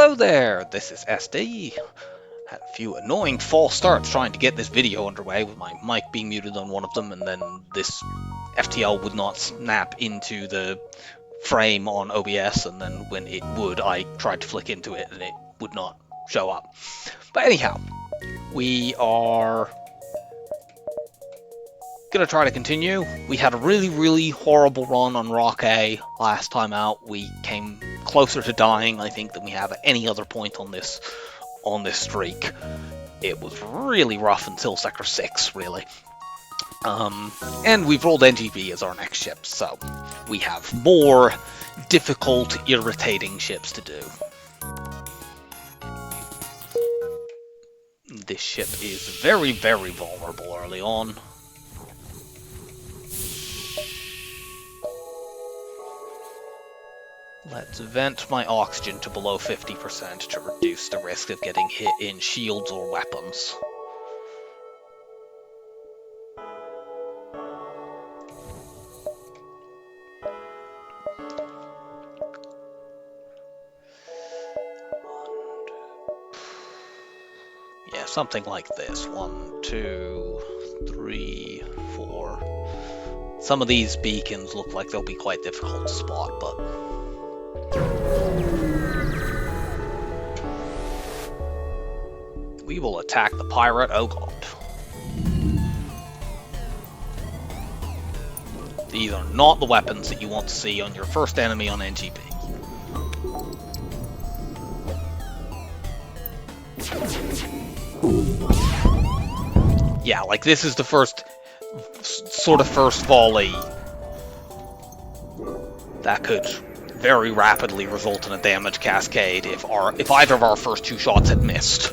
Hello there, this is SD. Had a few annoying false starts trying to get this video underway with my mic being muted on one of them, and then this FTL would not snap into the frame on OBS, and then when it would, I tried to flick into it and it would not show up. But anyhow, we are gonna try to continue. We had a really horrible run on Rock A last time out. We came closer to dying, I think, than we have at any other point on this streak. It was really rough until Sector 6, really. And we've rolled Engi B as our next ship, so we have more difficult, irritating ships to do. This ship is very vulnerable early on. Let's vent my oxygen to below 50% to reduce the risk of getting hit in shields or weapons. Yeah, something like this. 1, 2, 3, 4. Some of these beacons look like they'll be quite difficult to spot, but we will attack the pirate. Oh god. These are not the weapons that you want to see on your first enemy on Engi B. Yeah, like this is the first volley that could very rapidly result in a damage cascade if either of our first two shots had missed.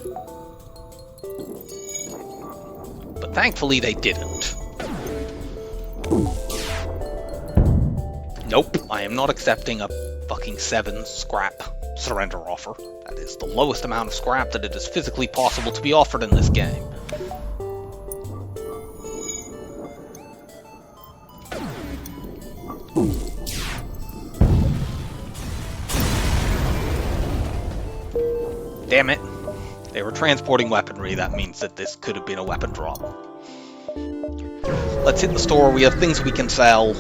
But thankfully they didn't. Nope, I am not accepting a fucking 7 scrap surrender offer. That is the lowest amount of scrap that it is physically possible to be offered in this game. Damn it. They were transporting weaponry, that means that this could have been a weapon drop. Let's hit the store, we have things we can sell.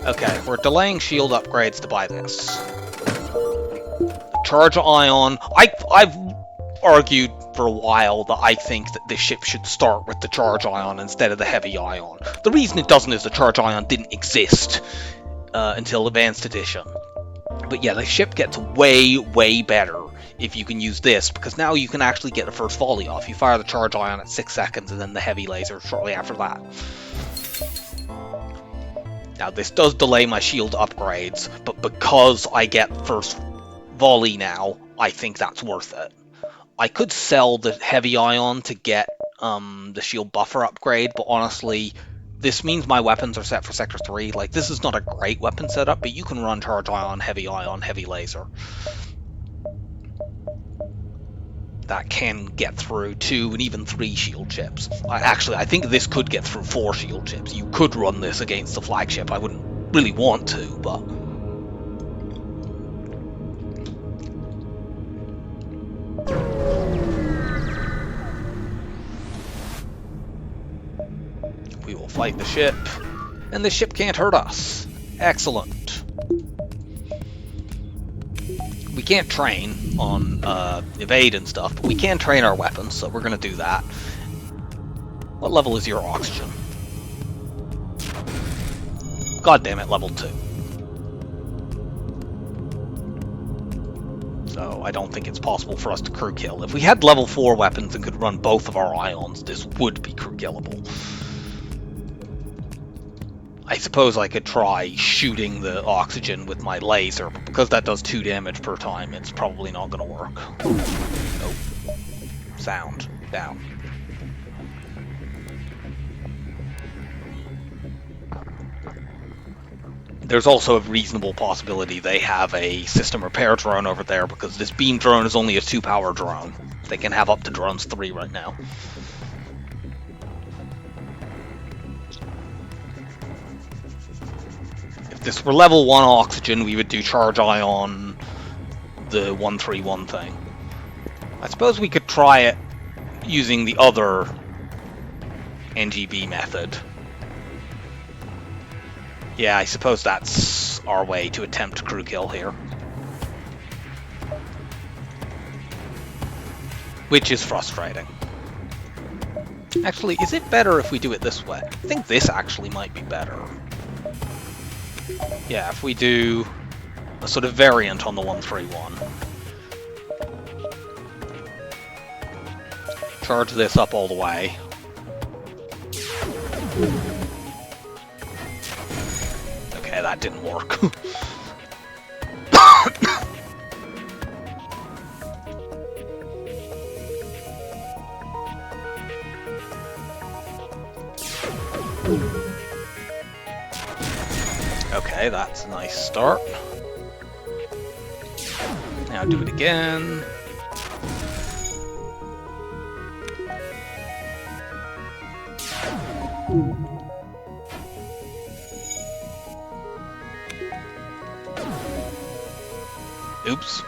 Okay, we're delaying shield upgrades to buy this. Charge ion. I've argued for a while that I think that this ship should start with the charge ion instead of the heavy ion. The reason it doesn't is the charge ion didn't exist until Advanced Edition. But yeah, the ship gets way better if you can use this, because now you can actually get the first volley off. You fire the charge ion at 6 seconds and then the heavy laser shortly after that. Now this does delay my shield upgrades, but because I get first volley now, I think that's worth it. I could sell the heavy ion to get the shield buffer upgrade, but honestly, this means my weapons are set for Sector 3. Like, this is not a great weapon setup, but you can run charge ion, heavy laser. That can get through 2 and even 3 shield chips. I think this could get through 4 shield chips. You could run this against the flagship. I wouldn't really want to, but we will fight the ship, and the ship can't hurt us. Excellent. We can't train on evade and stuff, but we can train our weapons, so we're going to do that. What level is your oxygen? God damn it, level 2. So I don't think it's possible for us to crew kill. If we had level 4 weapons and could run both of our ions, this would be crew killable. I suppose I could try shooting the oxygen with my laser, but because that does 2 damage per time, it's probably not going to work. Nope. Sound. Down. There's also a reasonable possibility they have a system repair drone over there, because this beam drone is only a 2-power drone. They can have up to drones 3 right now. this were level 1 oxygen, we would do charge ion, the 131 thing. I suppose we could try it using the other Engi B method. Yeah, I suppose that's our way to attempt crew kill here. Which is frustrating. Actually, is it better if we do it this way? I think this actually might be better. Yeah, if we do a sort of variant on the 131. Charge this up all the way. Okay, that didn't work. Okay, that's a nice start. Now do it again. Oops.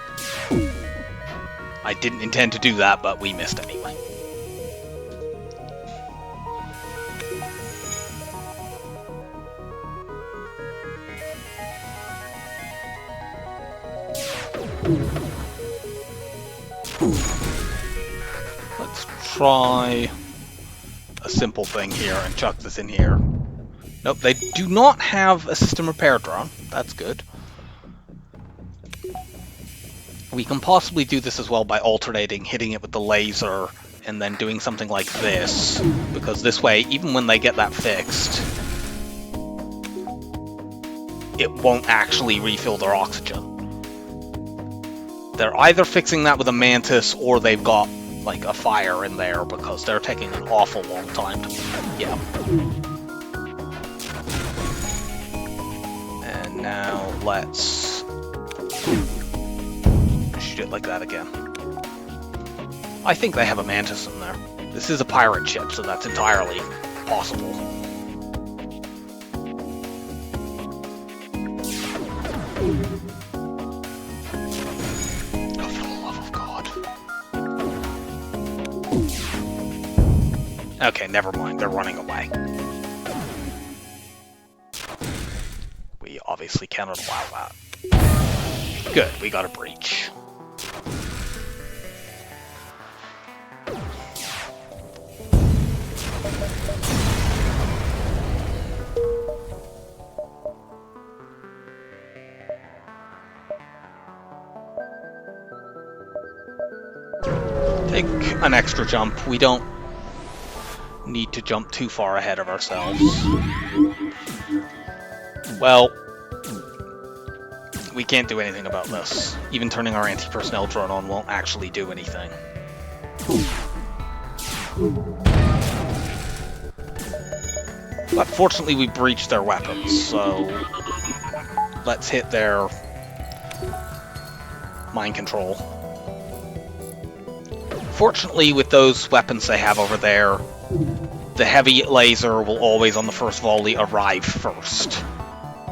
I didn't intend to do that, but we missed anyway. Let's try a simple thing here and chuck this in here. Nope, they do not have a system repair drone. That's good. We can possibly do this as well by alternating, hitting it with the laser, and then doing something like this, because this way, even when they get that fixed, it won't actually refill their oxygen. They're either fixing that with a mantis, or they've got, like, a fire in there, because they're taking an awful long time to... Yeah. And now, let's... shoot it like that again. I think they have a mantis in there. This is a pirate ship, so that's entirely possible. Oh, for the love of God. Okay, never mind. They're running away. We obviously cannot allow that. Good, we got a breach. Take an extra jump. We don't need to jump too far ahead of ourselves. Well, we can't do anything about this. Even turning our anti-personnel drone on won't actually do anything. But fortunately we breached their weapons, so let's hit their mind control. Fortunately, with those weapons they have over there, the heavy laser will always on the first volley arrive first.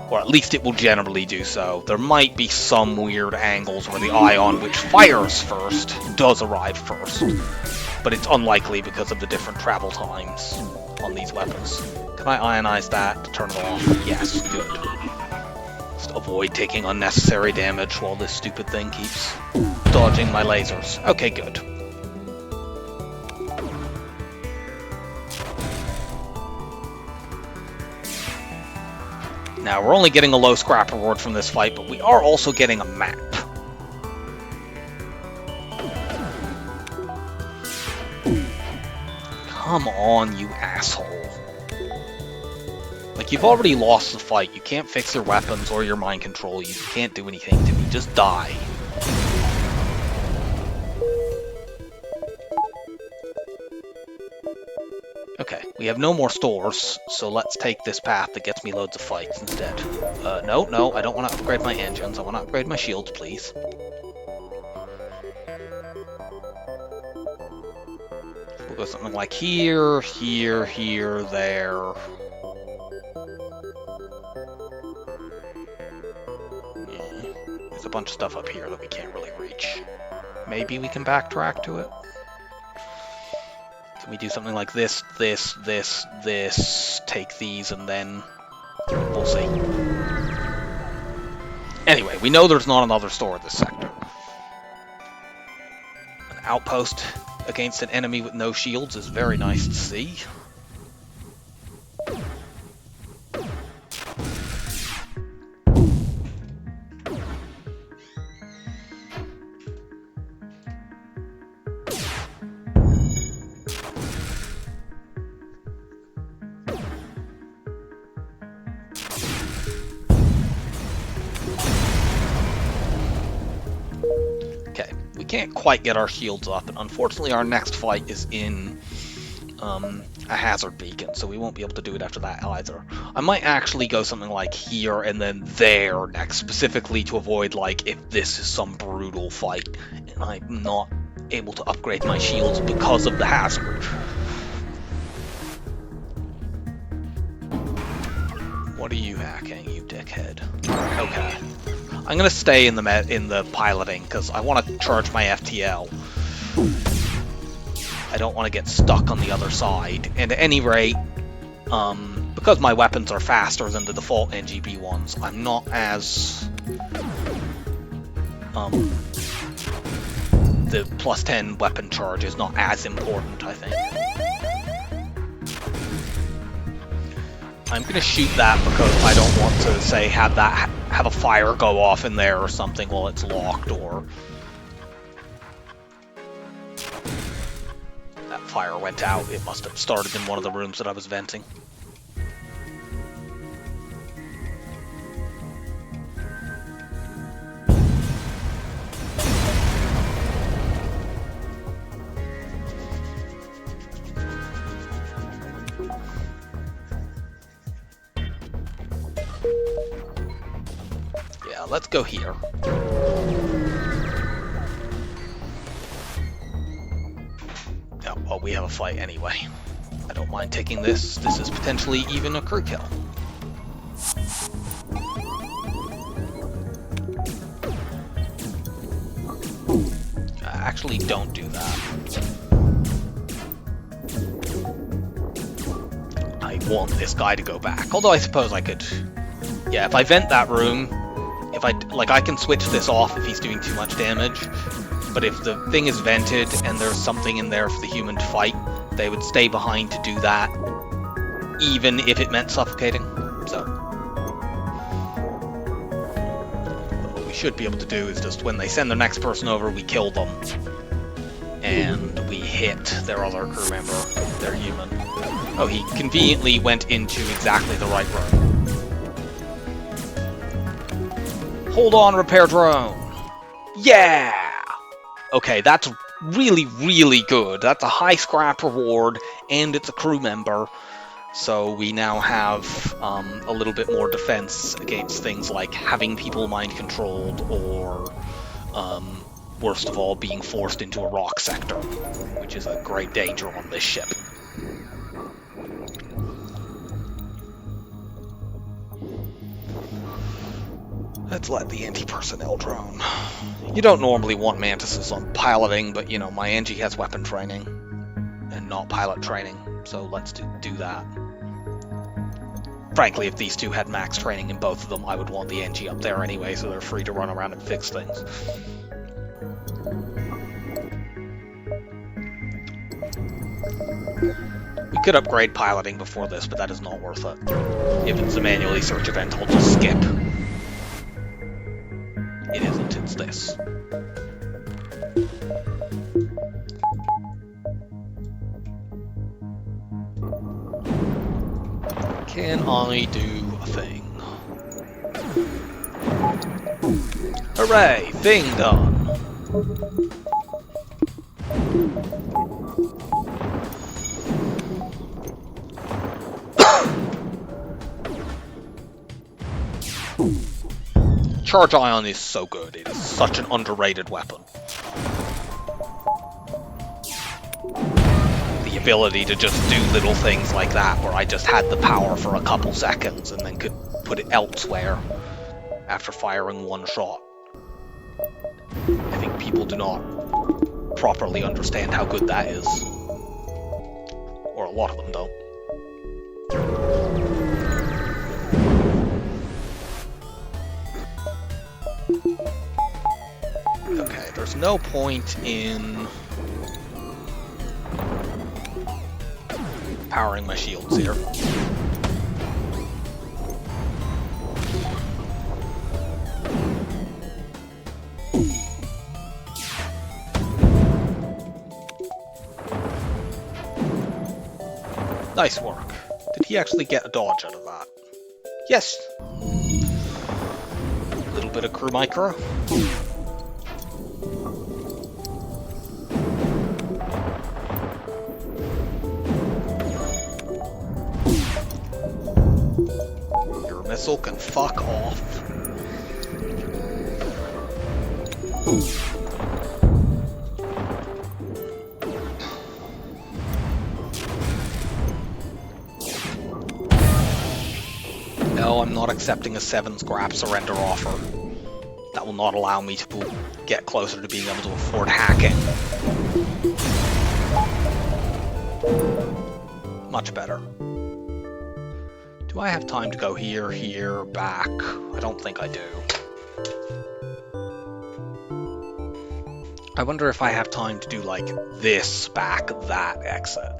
Or at least it will generally do so. There might be some weird angles where the ion, which fires first, does arrive first. But it's unlikely because of the different travel times on these weapons. Can I ionize that to turn it off? Yes, good. Just avoid taking unnecessary damage while this stupid thing keeps dodging my lasers. Okay, good. Now, we're only getting a low scrap reward from this fight, but we are also getting a map. Come on, you asshole. Like, you've already lost the fight. You can't fix your weapons or your mind control. You can't do anything to me. Just die. Okay, we have no more stores, so let's take this path that gets me loads of fights instead. No, I don't want to upgrade my engines. I want to upgrade my shields, please. We'll go something like here, here, here, there. a bunch of stuff up here that we can't really reach. Maybe we can backtrack to it? Can we do something like this, take these, and then... We'll see. Anyway, we know there's not another store in this sector. An outpost against an enemy with no shields is very nice to see. Can't quite get our shields up, and unfortunately our next fight is in a hazard beacon, so we won't be able to do it after that either. I might actually go something like here and then there next, specifically to avoid, like, if this is some brutal fight and I'm not able to upgrade my shields because of the hazard. What are you hacking, you dickhead? Okay. I'm gonna stay in the piloting because I want to charge my FTL. I don't want to get stuck on the other side. And at any rate, because my weapons are faster than the default Engi B ones, I'm not as the plus 10 weapon charge is not as important, I think. I'm gonna shoot that because I don't want to, say, have a fire go off in there or something while it's locked, or that fire went out. It must have started in one of the rooms that I was venting. Let's go here. Oh, well, we have a fight anyway. I don't mind taking this. This is potentially even a crew kill. Actually, don't do that. I want this guy to go back. Although I suppose I could... Yeah, if I vent that room... If I can switch this off if he's doing too much damage, but if the thing is vented and there's something in there for the human to fight, they would stay behind to do that, even if it meant suffocating. So, what we should be able to do is just when they send the next person over, we kill them, and we hit their other crew member, their human. Oh, he conveniently went into exactly the right room. Hold on, repair drone. Yeah! Okay, that's really, really good. That's a high scrap reward, and it's a crew member. So we now have a little bit more defense against things like having people mind-controlled, or, worst of all, being forced into a rock sector, which is a great danger on this ship. Let's let the anti-personnel drone. You don't normally want mantises on piloting, but, you know, my Engi has weapon training and not pilot training, so let's do that. Frankly, if these two had max training in both of them, I would want the Engi up there anyway, so they're free to run around and fix things. We could upgrade piloting before this, but that is not worth it. If it's a manually search event, I'll just skip. It isn't, it's this. Can I do a thing? Hooray! Thing done! Charge Ion is so good. It is such an underrated weapon. The ability to just do little things like that, where I just had the power for a couple seconds and then could put it elsewhere after firing one shot. people do not properly understand how good that is. Or a lot of them don't. Okay, there's no point in powering my shields here. Nice work. Did he actually get a dodge out of that? Yes! A little bit of crew micro. Your missile can fuck off. No, I'm not accepting a 7 scrap surrender offer. That will not allow me to get closer to being able to afford hacking. Much better. Do I have time to go here, here, back? I don't think I do. I wonder if I have time to do like this, back, that exit.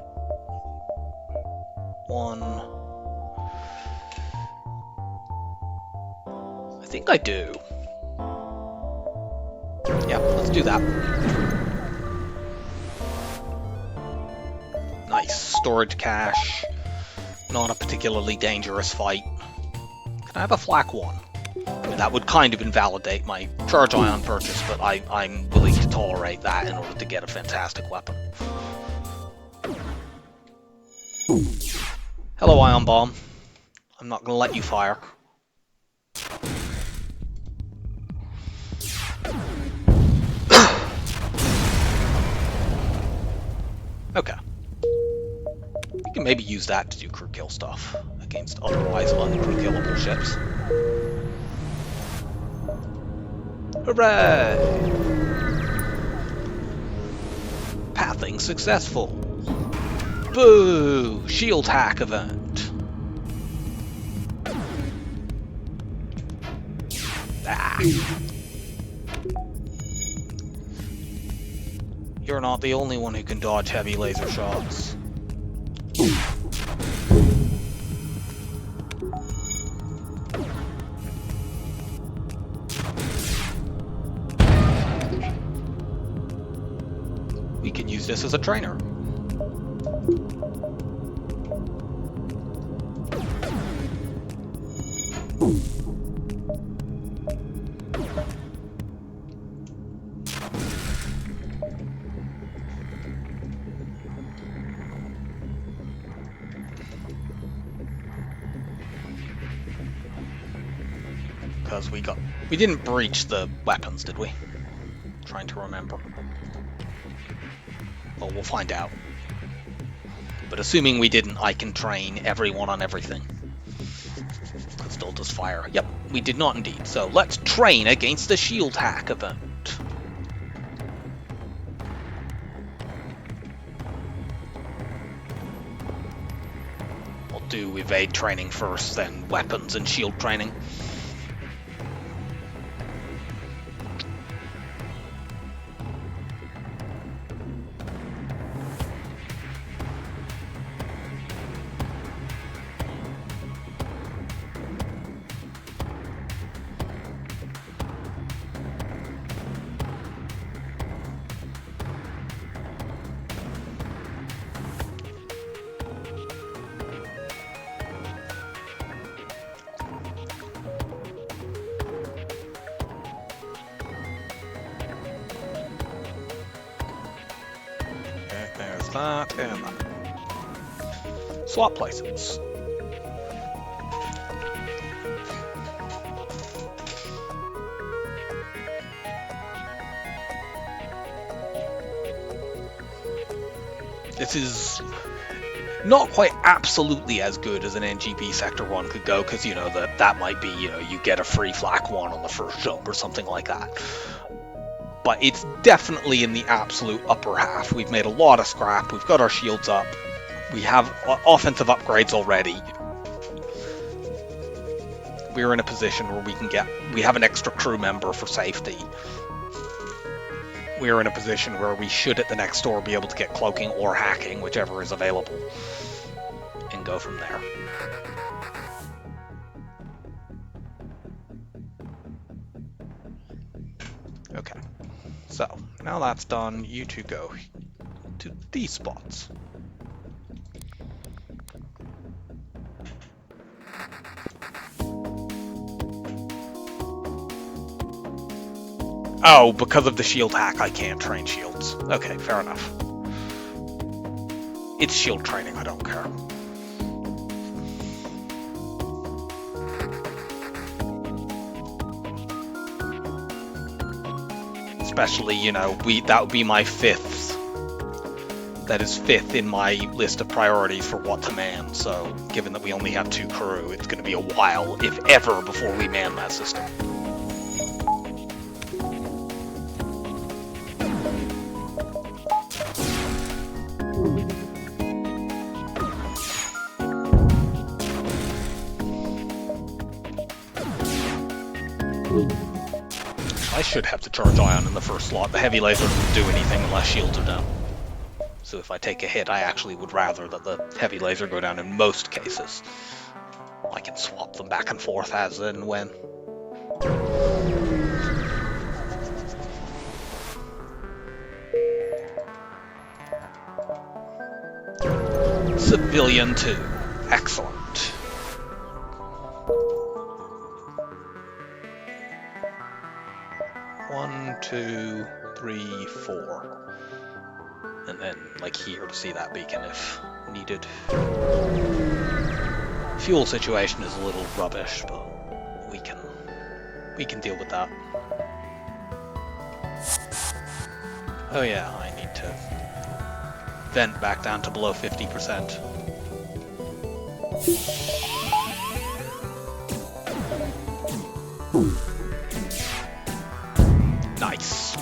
1... I think I do. Yeah, let's do that. Nice. Storage cache. Not a particularly dangerous fight. Can I have a flak 1? I mean, that would kind of invalidate my charge ion purchase, but I'm willing to tolerate that in order to get a fantastic weapon. Hello, ion bomb. I'm not going to let you fire. Okay. We can maybe use that to do crew kill stuff against otherwise uncrew killable ships. Hooray! Pathing successful. Boo! Shield hack event. Ah. You're not the only one who can dodge heavy laser shots. We can use this as a trainer. Because we didn't breach the weapons, did we? I'm trying to remember. Well, we'll find out. But assuming we didn't, I can train everyone on everything. It still does fire. Yep, we did not indeed. So let's train against the shield hack event. We'll do evade training first, then weapons and shield training. That and that. Swap places. This is not quite absolutely as good as an Engi B Sector 1 could go, because, you know, that might be, you know, you get a free flak 1 on the first jump or something like that. but it's definitely in the absolute upper half. We've made a lot of scrap, we've got our shields up, we have offensive upgrades already. We're in a position where we have an extra crew member for safety. We're in a position where we should at the next store be able to get cloaking or hacking, whichever is available, and go from there. Okay, so now that's done, you two go to these spots. Oh, because of the shield hack, I can't train shields. Okay, fair enough. It's shield training, I don't care. Especially, you know, that would be my fifth. That is fifth in my list of priorities for what to man, so given that we only have 2 crew, it's going to be a while, if ever, before we man that system. I should have the charge ion in the first slot. The heavy laser doesn't do anything unless shields are down. So if I take a hit, I actually would rather that the heavy laser go down in most cases. I can swap them back and forth as and when. Civilian 2. Excellent. One, two, three, 4. And then, like, here to see that beacon if needed. Fuel situation is a little rubbish, but we can deal with that. Oh yeah, I need to vent back down to below 50%. Nice.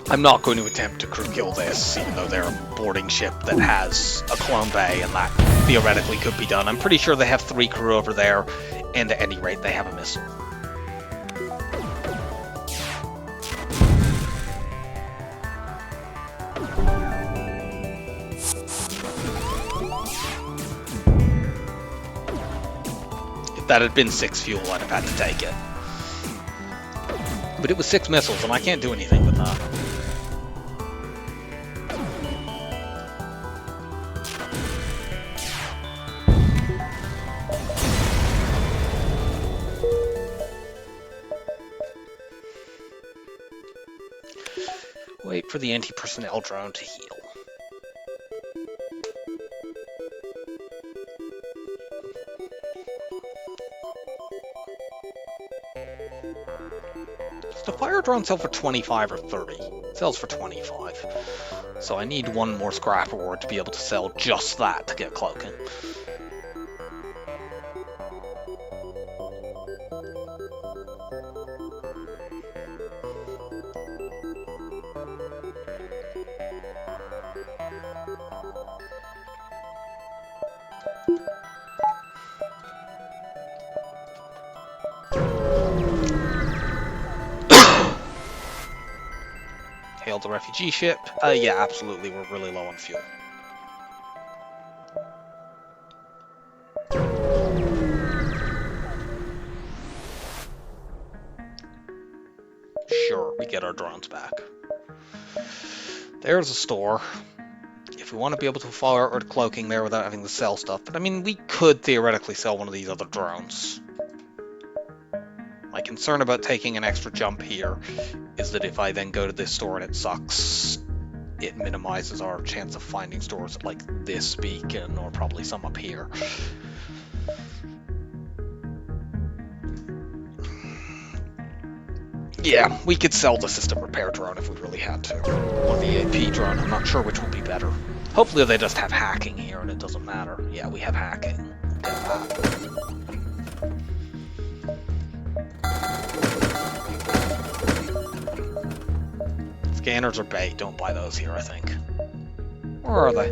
I'm not going to attempt to crew kill this, even though they're a boarding ship that has a clone bay, and that theoretically could be done. I'm pretty sure they have 3 crew over there, and at any rate, they have a missile. If that had been 6 fuel, I'd have had to take it. But it was 6 missiles, and I can't do anything with that. Wait for the anti-personnel drone to heal. Does the fire drone sell for 25 or 30? It sells for 25. So I need 1 more scrap reward to be able to sell just that to get cloaking. Hail the refugee ship. Yeah, absolutely, we're really low on fuel. Sure, we get our drones back. There's a store. If we want to be able to forward cloaking there without having to sell stuff, but I mean, we could theoretically sell one of these other drones. My concern about taking an extra jump here is that if I then go to this store and it sucks, it minimizes our chance of finding stores like this beacon, or probably some up here. Yeah, we could sell the system repair drone if we really had to. Or the AP drone, I'm not sure which would be better. Hopefully they just have hacking here and it doesn't matter. Yeah, we have hacking. Get that. Scanners are bait. Don't buy those here, I think. Or are they?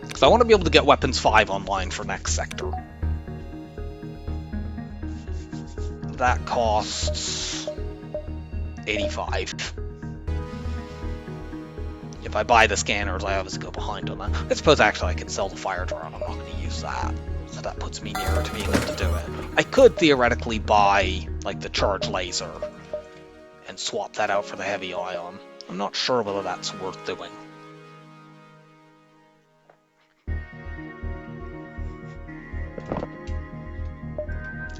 Because I want to be able to get Weapons 5 online for next sector. That costs 85. If I buy the scanners, I obviously go behind on that. I suppose actually I can sell the fire drone. I'm not going to use that. So that puts me nearer to being able to do it. I could theoretically buy like the charge laser and swap that out for the heavy ion. I'm not sure whether that's worth doing.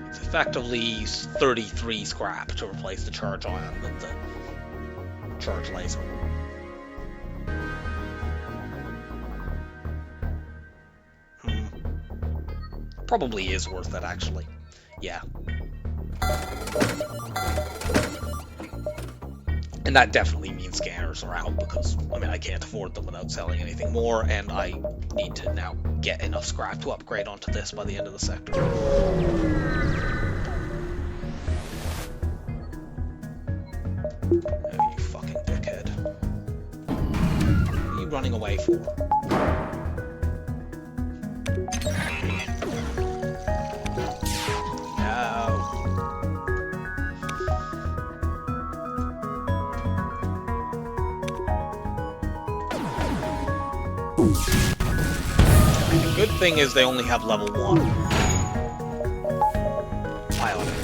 It's effectively 33 scrap to replace the charge ion with the charge laser. Probably is worth it, actually. Yeah. And that definitely means scanners are out, because, I mean, I can't afford them without selling anything more, and I need to now get enough scrap to upgrade onto this by the end of the sector. Oh, you fucking dickhead. What are you running away for? The good thing is they only have level 1 piloting.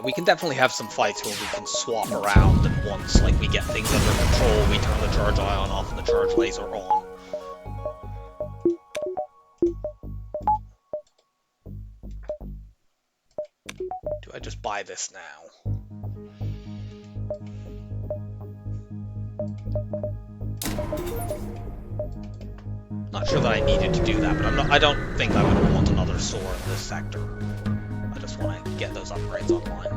We can definitely have some fights where we can swap around, and once like we get things under control, we turn the charge ion off and the charge laser on. Do I just buy this now? Not sure that I needed to do that, but I don't think I would want another sword in this sector. I just want to get those upgrades online.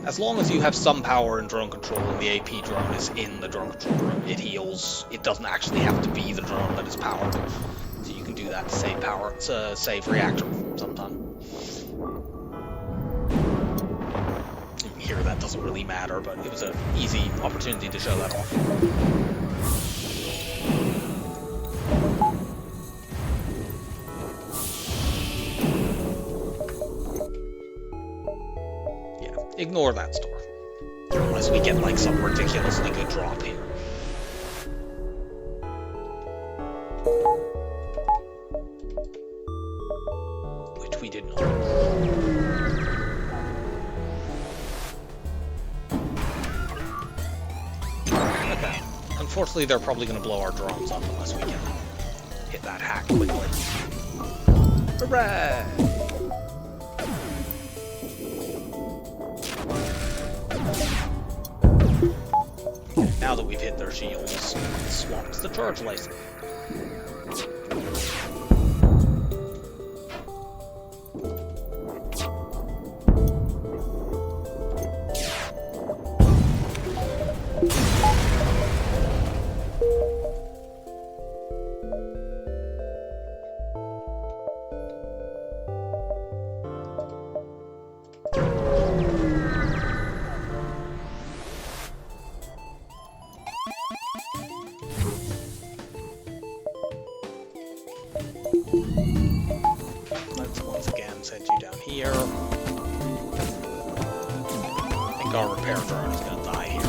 As long as you have some power in drone control and the AP drone is in the drone control room, it heals. It doesn't actually have to be the drone that is powered. So you can do that to save power. It's a save reactor sometime. Here that doesn't really matter, but it was an easy opportunity to show that off. Ignore that store. Unless we get like some ridiculously good drop here. Which we did not. Okay. Unfortunately, they're probably going to blow our drones up unless we can hit that hack quickly. Hooray! Now that we've hit their shields, swap to the charge laser. here. I think our repair drone is going to die here.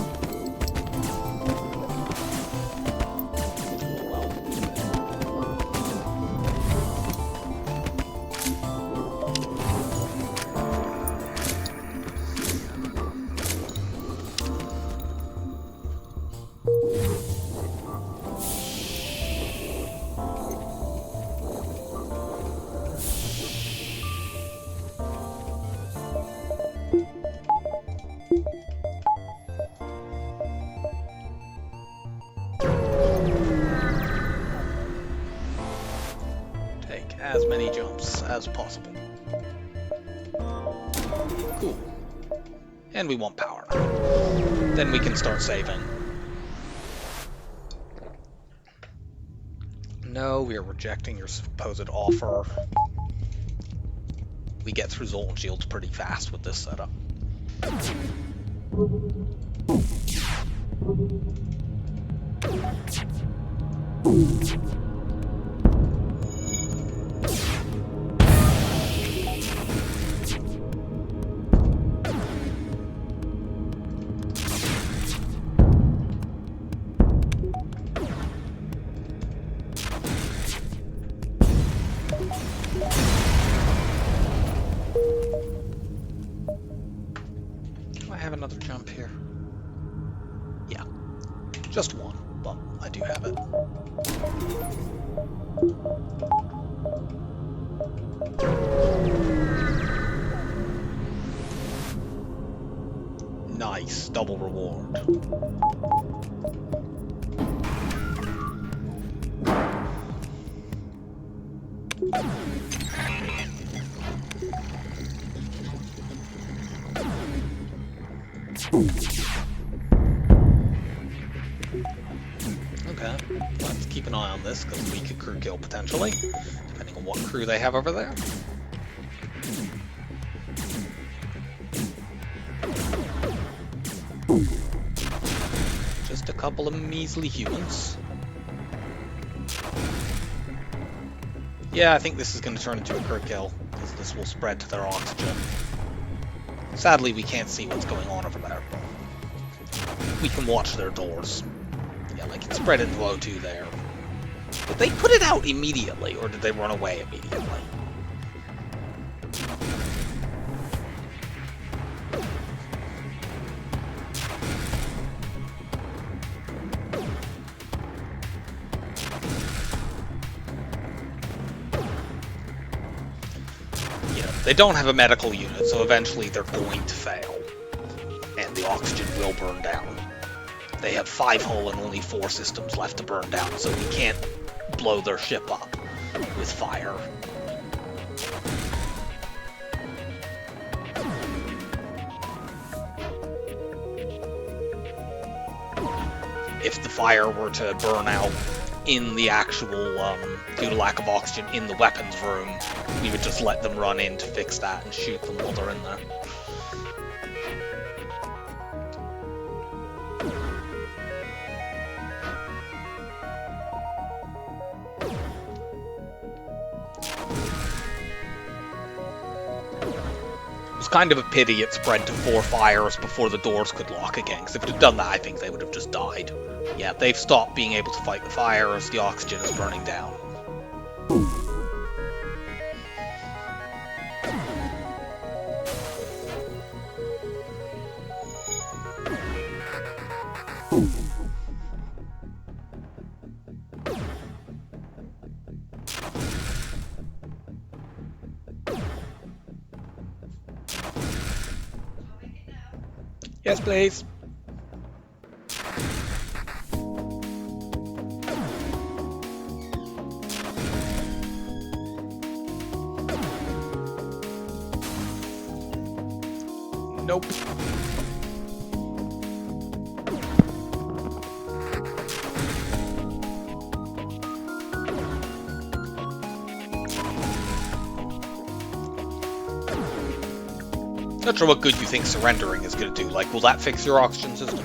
As many jumps as possible. Cool. And we want power now. Then we can start saving. No, we are rejecting your supposed offer. We get through Zoltan Shields pretty fast with this setup. Another jump here. Yeah, just one, but I do have it. Nice, double reward. Okay, let's keep an eye on this, because we could crew kill potentially, depending on what crew they have over there. Just a couple of measly humans. Yeah, I think this is going to turn into a crew kill, because this will spread to their oxygen. Sadly, we can't see what's going on over there. We can watch their doors. Yeah, like it spread into O2 there. Did they put it out immediately, or did they run away immediately? They don't have a medical unit, so eventually they're going to fail. And the oxygen will burn down. They have 5 hull and only 4 systems left to burn down, so we can't blow their ship up with fire. If the fire were to burn out in the actual, due to lack of oxygen in the weapons room, we would just let them run in to fix that and shoot them while they're in there. It was kind of a pity it spread to 4 fires before the doors could lock again, because if it had done that, I think they would have just died. Yeah, they've stopped being able to fight the fire as the oxygen is burning down. Yes, please. Nope. Not sure what good you think surrendering is going to do. Like, will that fix your oxygen system?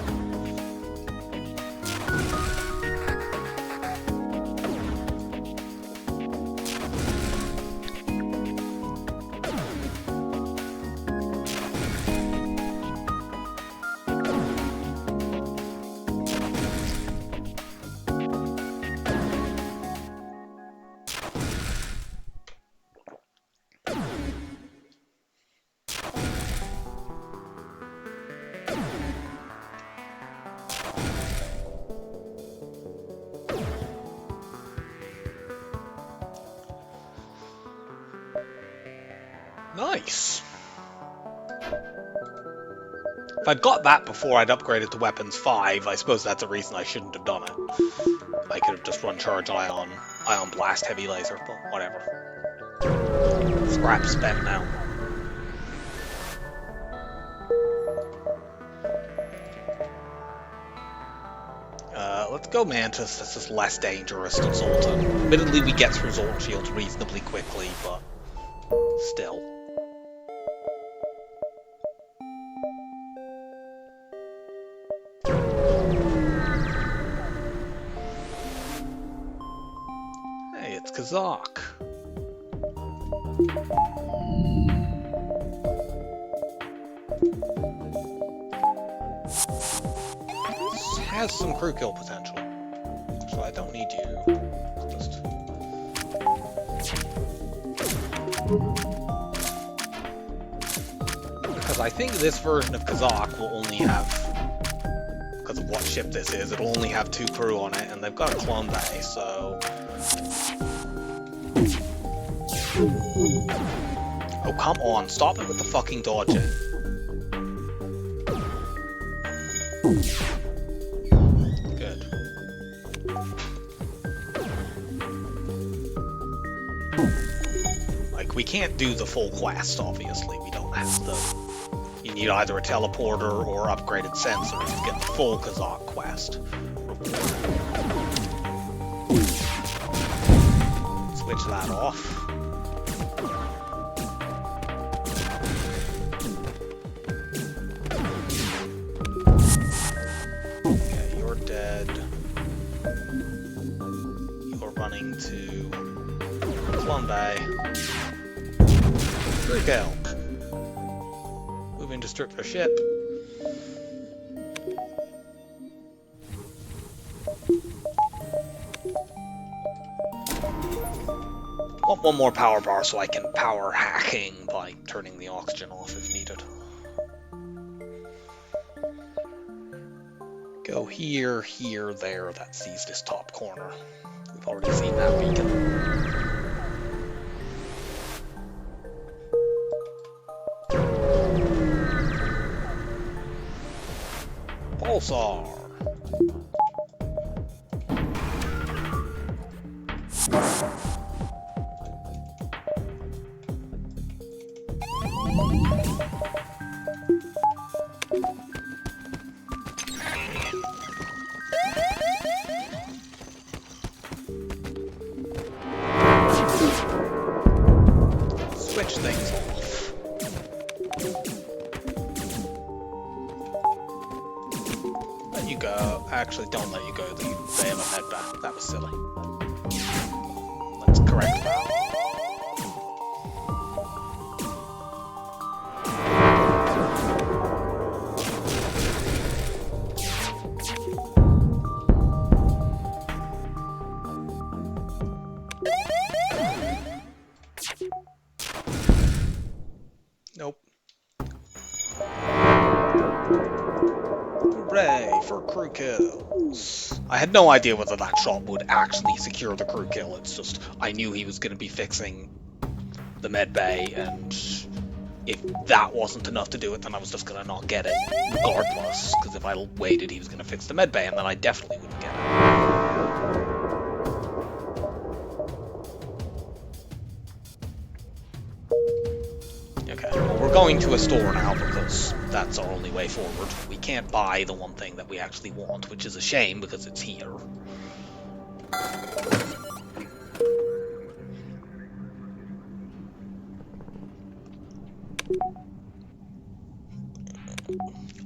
Nice. If I'd got that before I'd upgraded to weapons 5, I suppose that's a reason I shouldn't have done it. I could have just run charge ion blast heavy laser, but whatever. Scrap spent now. Let's go Mantis. This is less dangerous than Zoltan. Admittedly, we get through Zoltan shields reasonably quickly, but still. Hey, it's Kazakh. This has some crew kill potential, so I don't need you. Just... Because I think this version of Kazakh will only have, because of what ship this is, it'll only have 2 crew on it, and they've got a clone bay, so... Oh, come on, stop it with the fucking dodging. Good. Like, we can't do the full quest, obviously. We don't have the... You need either a teleporter or upgraded sensors to get the full Kazakh quest. Switch that off. Okay, you're dead. You're running to Clone Bay. Crew kill. Moving to strip their ship. Want one more power bar so I can power hacking by turning the oxygen off if needed. Go here, here, there. That sees this top corner. We've already seen that beacon. Pulsar. Switch things off. Let you go. Actually, don't let you go. They have a med back. That was silly. Let's correct that. Nope. Hooray for crew kills. I had no idea whether that shot would actually secure the crew kill. It's just, I knew he was going to be fixing the med bay, and if that wasn't enough to do it, then I was just going to not get it, regardless. Because if I waited, he was going to fix the med bay, and then I definitely wouldn't get it. Okay, well, we're going to a store now because that's our only way forward. We can't buy the one thing that we actually want, which is a shame because it's here.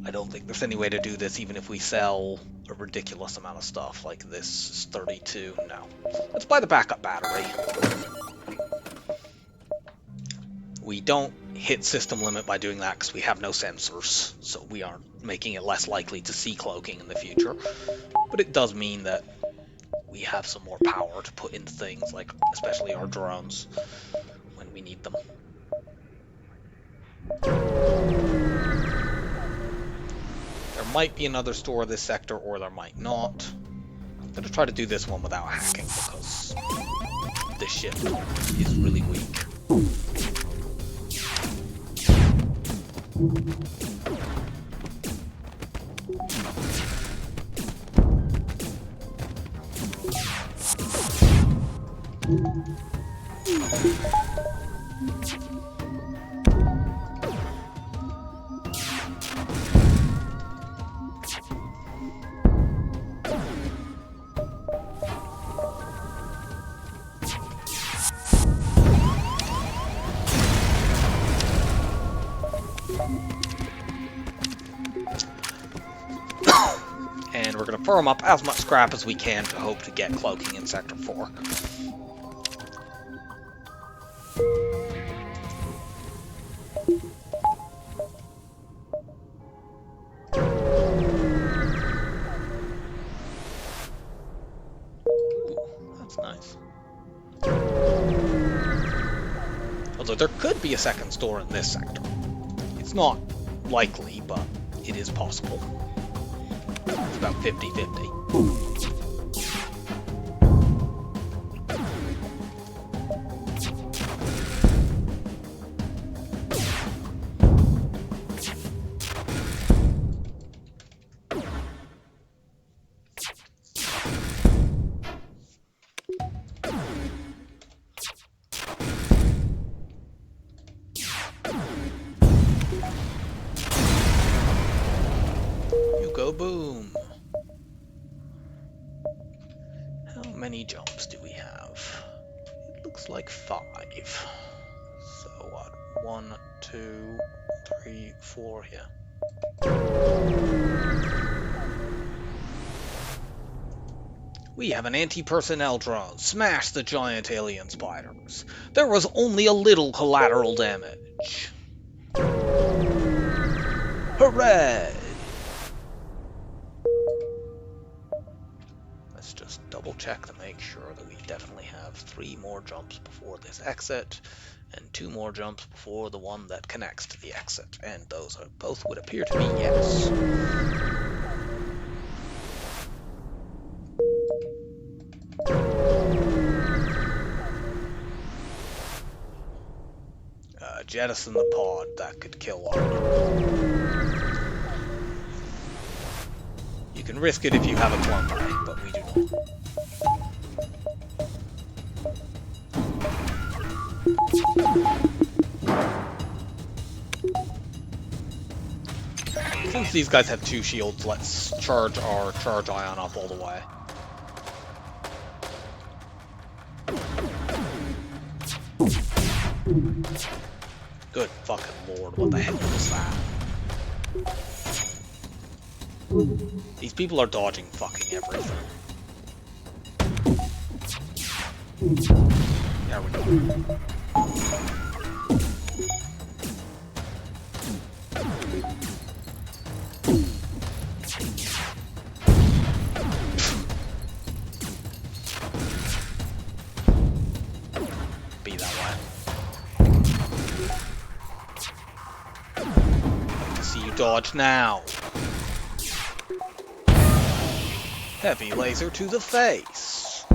I don't think there's any way to do this even if we sell a ridiculous amount of stuff. Like this is 32. No. Let's buy the backup battery. We don't hit system limit by doing that because we have no sensors, so we aren't making it less likely to see cloaking in the future. But it does mean that we have some more power to put into things, like especially our drones, when we need them. There might be another store in this sector, or there might not. I'm going to try to do this one without hacking, because this ship is really weak. And we're going to firm up as much scrap as we can to hope to get cloaking in Sector 4. Ooh, that's nice. Although there could be a second store in this sector. It's not likely, but it is possible. It's about 50-50. You go boom. How many jumps do we have? It looks like 5. So what? 1, 2, 3, 4 here. We have an anti-personnel drone. Smash the giant alien spiders. There was only a little collateral damage. Hooray! Let's just double check to make sure that we definitely have 3 more jumps before this exit, and 2 more jumps before the one that connects to the exit. And those are both would appear to be yes. Jettison the pod, that could kill armor. You can risk it if you have a clump, but we do not. Since these guys have 2 shields, let's charge our charge ion up all the way. Good fucking lord, what the hell was that? These people are dodging fucking everything. There we go. Be that way. See you dodge now. Heavy laser to the face.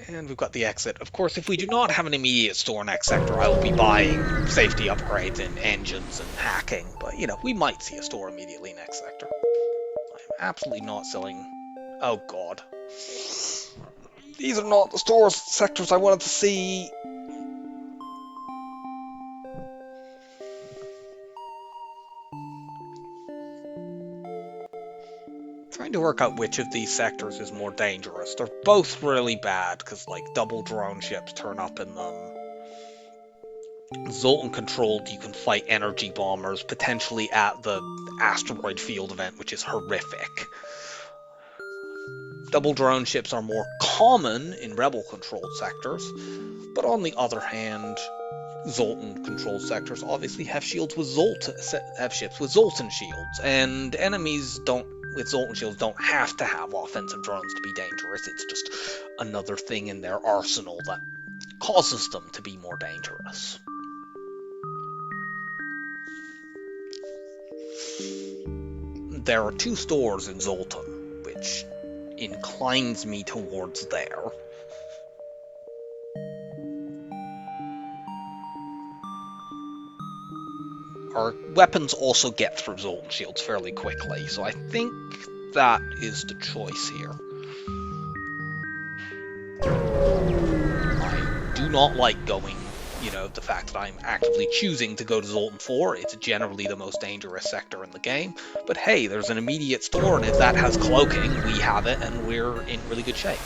And we've got the exit. Of course, if we do not have an immediate store next sector, I will be buying safety upgrades and engines and hacking. But, you know, we might see a store immediately next sector. I'm absolutely not selling... Oh, God. These are not the stores sectors I wanted to see. Trying to work out which of these sectors is more dangerous. They're both really bad, because, like, double drone ships turn up in them. Zoltan controlled, you can fight energy bombers, potentially at the asteroid field event, which is horrific. Double drone ships are more common in rebel-controlled sectors, but on the other hand, Zoltan-controlled sectors obviously have ships with Zoltan shields, and enemies with Zoltan shields don't have to have offensive drones to be dangerous. It's just another thing in their arsenal that causes them to be more dangerous. There are 2 stores in Zoltan, which which inclines me towards there. Our weapons also get through Zoltan shields fairly quickly, so I think that is the choice here. I do not like going, the fact that I'm actively choosing to go to Zoltan 4. It's generally the most dangerous sector in the game. But hey, there's an immediate store, and if that has cloaking, we have it, and we're in really good shape.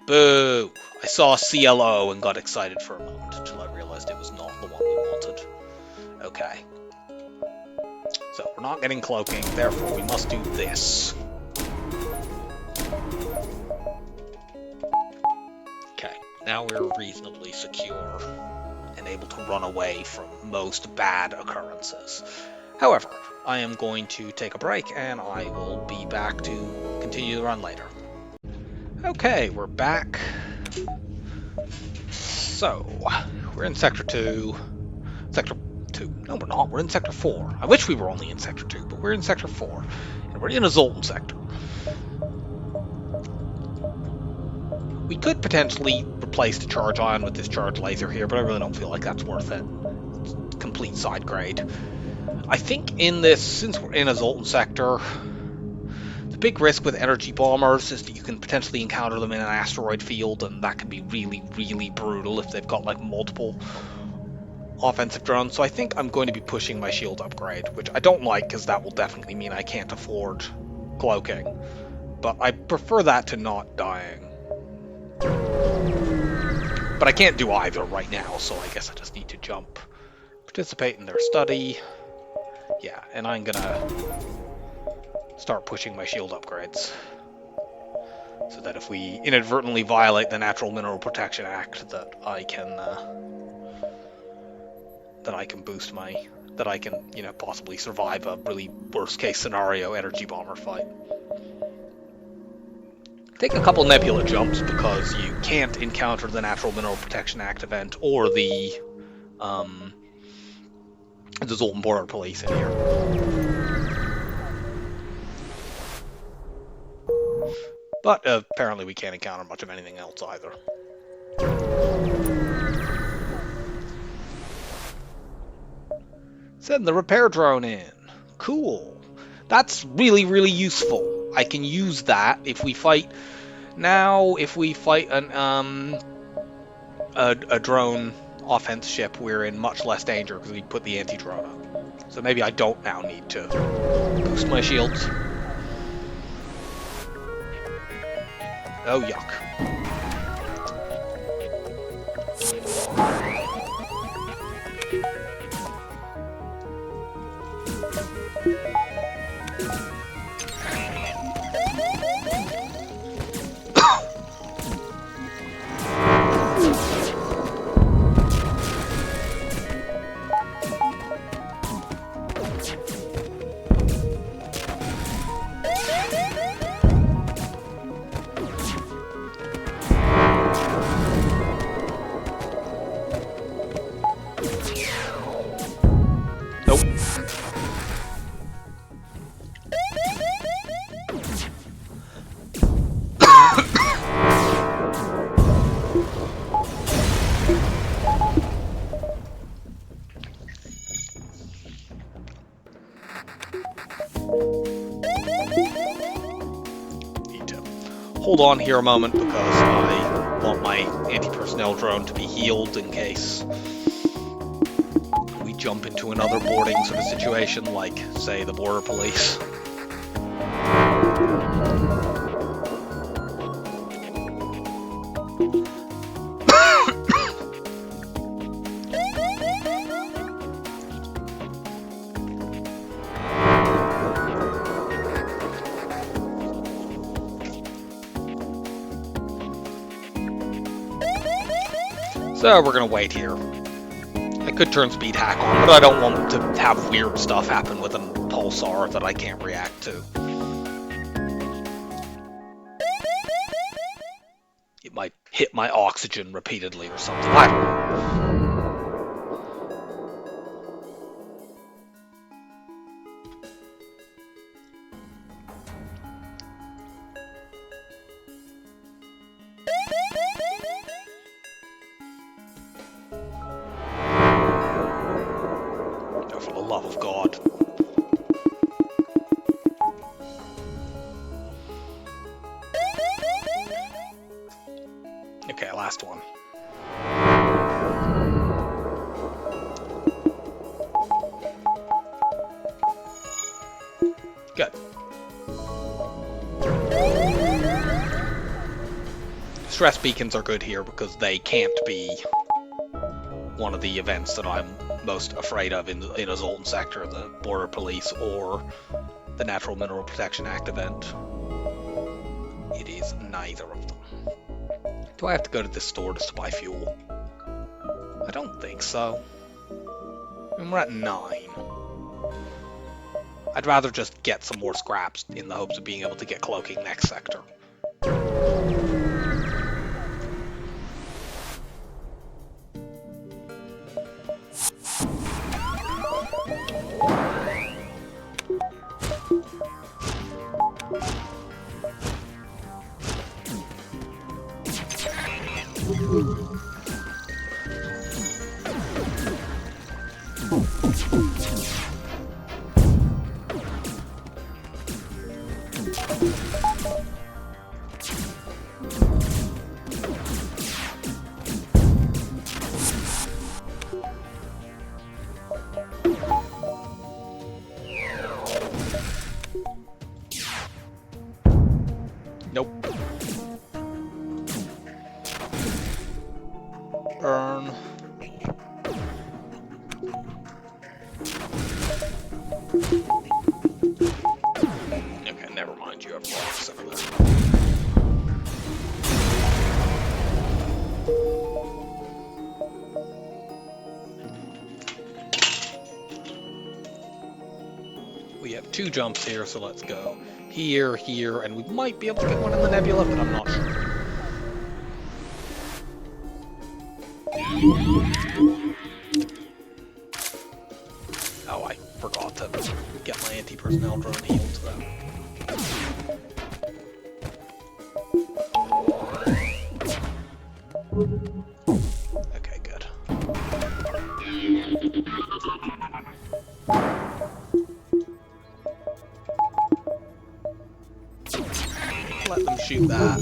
Boo! I saw CLO and got excited for a moment until I realized it was not the one we wanted. Okay. So we're not getting cloaking, therefore we must do this. Okay, now we're reasonably secure and able to run away from most bad occurrences. However, I am going to take a break and I will be back to continue the run later. Okay, we're back. So, we're in Sector 2. Sector 2. No, we're not. We're in Sector 4. I wish we were only in Sector 2, but we're in Sector 4. And we're in a Zoltan sector. We could potentially replace the charge ion with this charge laser here, but I really don't feel like that's worth it. It's complete side grade. I think in this, since we're in a Zoltan sector, the big risk with energy bombers is that you can potentially encounter them in an asteroid field, and that can be really, really brutal if they've got like multiple offensive drones. So I think I'm going to be pushing my shield upgrade, which I don't like because that will definitely mean I can't afford cloaking. But I prefer that to not dying. But I can't do either right now, so I guess I just need to jump. Participate in their study. Yeah, and I'm gonna start pushing my shield upgrades. So that if we inadvertently violate the Natural Mineral Protection Act, that I can boost my... that I can, possibly survive a really worst-case scenario energy bomber fight. Take a couple nebula jumps because you can't encounter the Natural Mineral Protection Act event or the Zoltan Border Police in here. But apparently we can't encounter much of anything else either. Send the repair drone in. Cool. That's really, really useful. I can use that if we fight... Now, if we fight a drone offense ship, we're in much less danger because we put the anti-drone up. So maybe I don't now need to boost my shields. Oh, yuck. Hold on here a moment because I want my anti-personnel drone to be healed in case we jump into another boarding sort of situation, like, say, the border police. So we're gonna wait here. I could turn speed hack on, but I don't want to have weird stuff happen with a pulsar that I can't react to. It might hit my oxygen repeatedly or something. I don't know. love of God. Okay, last one. Good. Stress beacons are good here because they can't be one of the events that I'm most afraid of in a Zoltan sector, the Border Police or the Natural Mineral Protection Act event. It is neither of them. Do I have to go to this store just to buy fuel? I don't think so. I mean, we're at 9. I'd rather just get some more scraps in the hopes of being able to get cloaking next sector. Nope. Burn. Okay, never mind. You have rocks over there. We have 2 jumps here, so let's go here, here, and we might be able to get one in the nebula, but I'm not sure. Oh, I forgot to get my anti-personnel drone healed to that. Okay, good. Let them shoot that.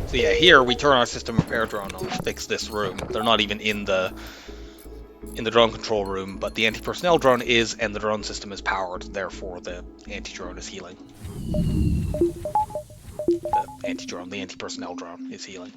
So yeah, here we turn our system repair drone on to fix this room. They're not even in the drone control room, but the anti-personnel drone is, and the drone system is powered, therefore the anti-drone is healing. The anti-personnel drone is healing.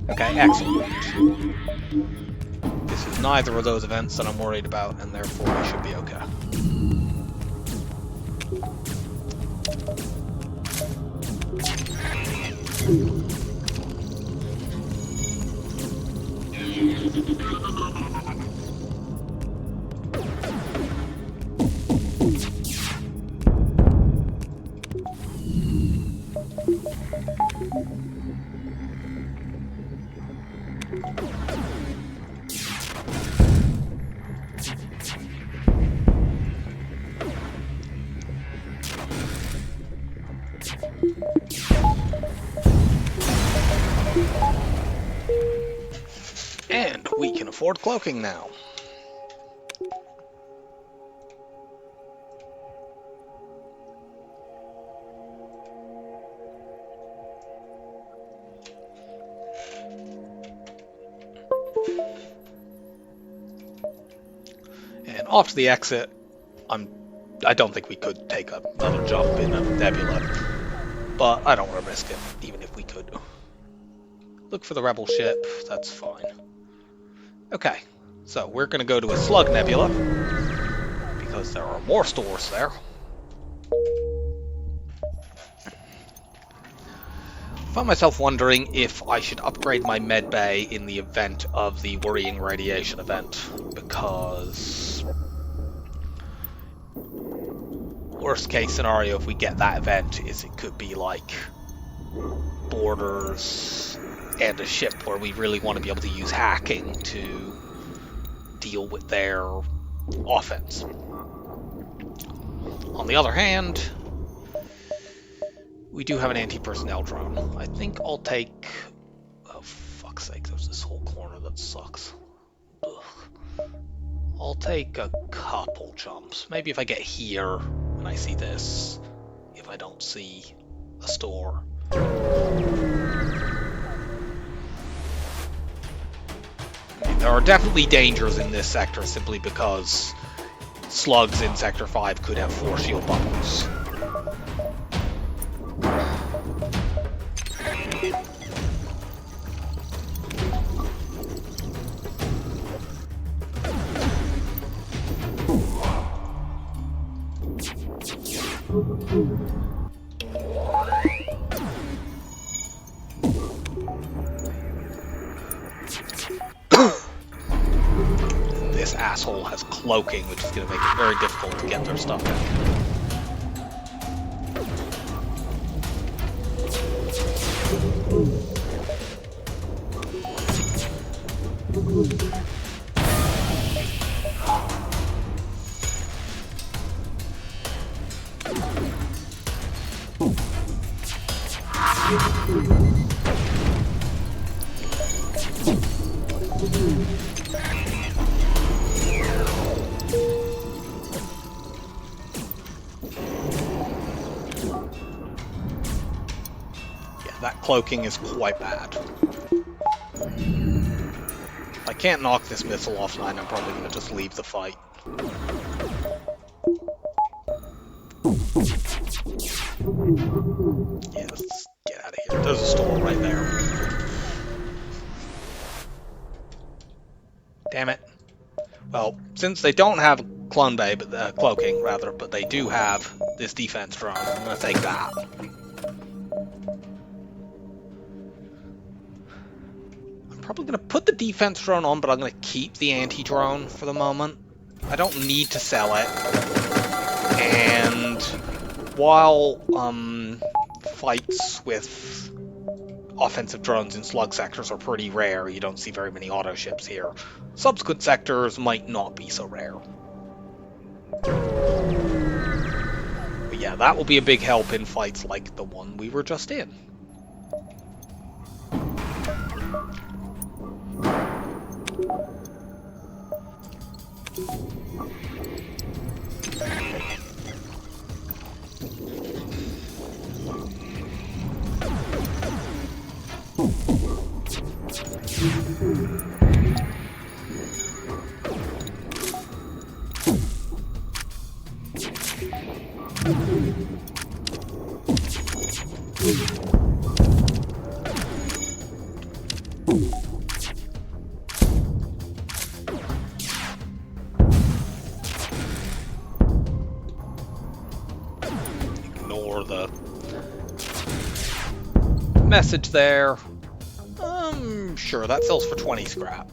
Okay, excellent. This is neither of those events that I'm worried about, and therefore we should be okay. And we can afford cloaking now. off to the exit. I don't think we could take another jump in a nebula, but I don't want to risk it, even if we could. Look for the rebel ship, that's fine. Okay, so we're going to go to a slug nebula, because there are more stores there. I found myself wondering if I should upgrade my med bay in the event of the worrying radiation event, because worst case scenario if we get that event is it could be like borders and a ship where we really want to be able to use hacking to deal with their offense. On the other hand, we do have an anti-personnel drone. I think I'll take... Oh, fuck's sake, there's this whole corner that sucks. Ugh. I'll take a couple jumps. Maybe if I get here and I see this, if I don't see a store. I mean, there are definitely dangers in this sector simply because slugs in Sector 5 could have force shield bubbles. This asshole has cloaking, which is going to make it very difficult to get their stuff in. That cloaking is quite bad. If I can't knock this missile offline, I'm probably going to just leave the fight. Yeah, let's get out of here. There's a store right there. Damn it. Well, since they don't have clone bay, but cloaking rather, but they do have this defense drone, I'm going to take that. Probably going to put the defense drone on, but I'm going to keep the anti-drone for the moment. I don't need to sell it. And while fights with offensive drones in slug sectors are pretty rare, you don't see very many auto ships here, subsequent sectors might not be so rare. But yeah, that will be a big help in fights like the one we were just in. Ignore the message there. Sure, that sells for 20 scrap.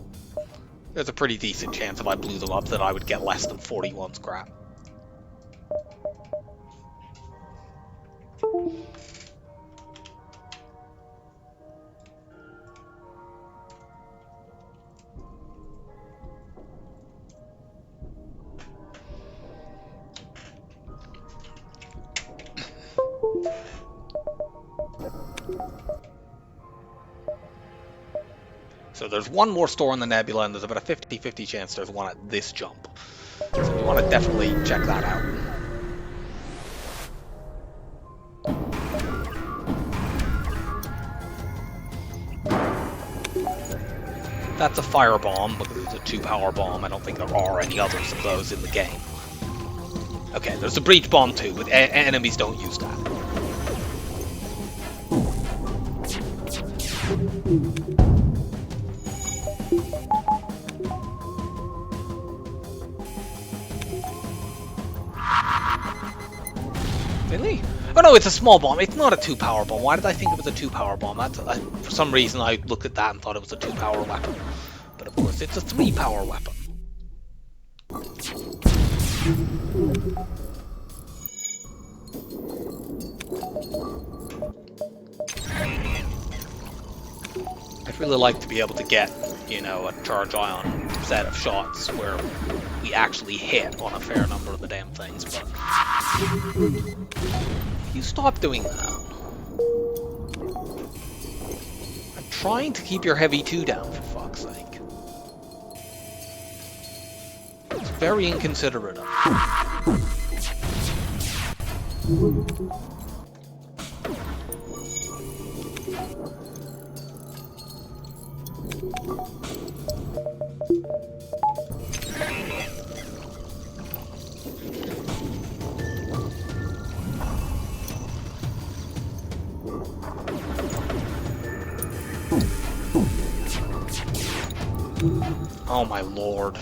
There's a pretty decent chance if I blew them up that I would get less than 41 scrap. So there's one more store in the nebula, and there's about a 50-50 chance there's one at this jump. So we want to definitely check that out. That's a firebomb because it's a 2-power bomb. I don't think there are any others of those in the game. Okay, there's a breach bomb too, but enemies don't use that. Really? Oh no, it's a small bomb. It's not a 2-power bomb. Why did I think it was a 2-power bomb? For some reason I looked at that and thought it was a 2-power weapon. But of course, it's a 3-power weapon. I'd really like to be able to get, you know, a charge ion set of shots where we actually hit on a fair number of the damn things, but you stop doing that. I'm trying to keep your heavy 2 down, for fuck's sake. It's very inconsiderate of you. Oh my lord.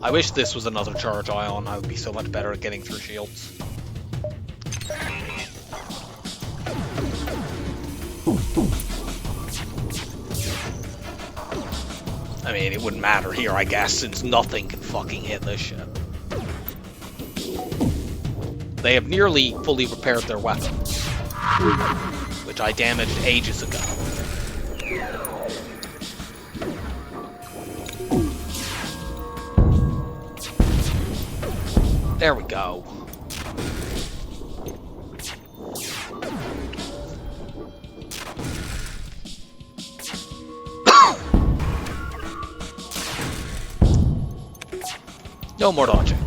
I wish this was another charge ion. I would be so much better at getting through shields. I mean, it wouldn't matter here, I guess, since nothing can fucking hit this shit. They have nearly fully repaired their weapons, which I damaged ages ago. There we go. No more dodging.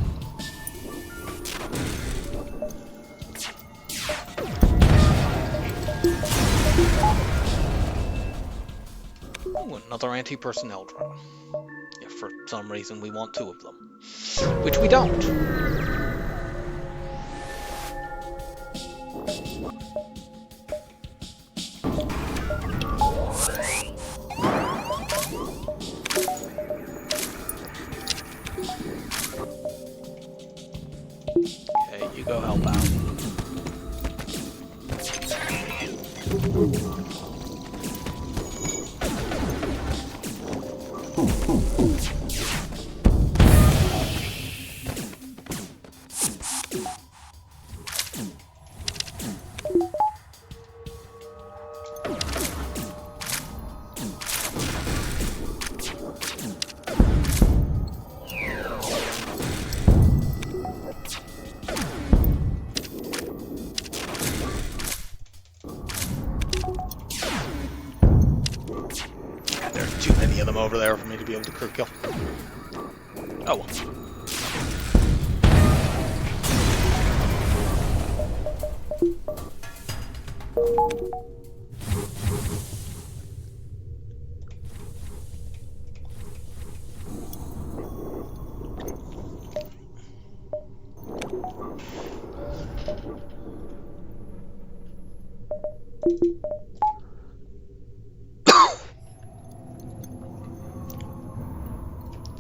Ooh, another anti-personnel drone. If for some reason we want 2 of them. Which we don't. Okay, you go help out. Too many of them over there for me to be able to crew kill. Oh well.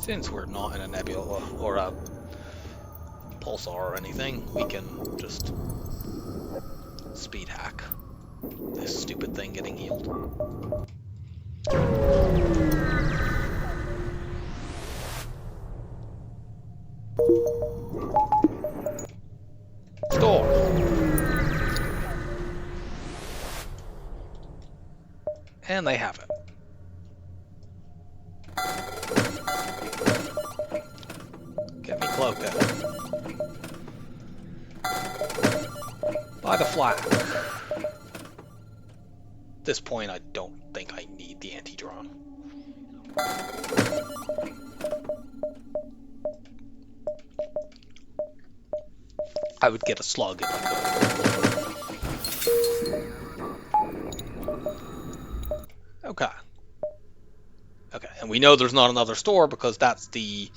Since we're not in a nebula or a pulsar or anything, we can just speed hack this stupid thing getting healed. Store. And they have it. Get me cloaked out. Buy the flag. At this point, I don't think I need the anti-drone. I would get a slug if I could. Okay. Okay, and we know there's not another store because that's the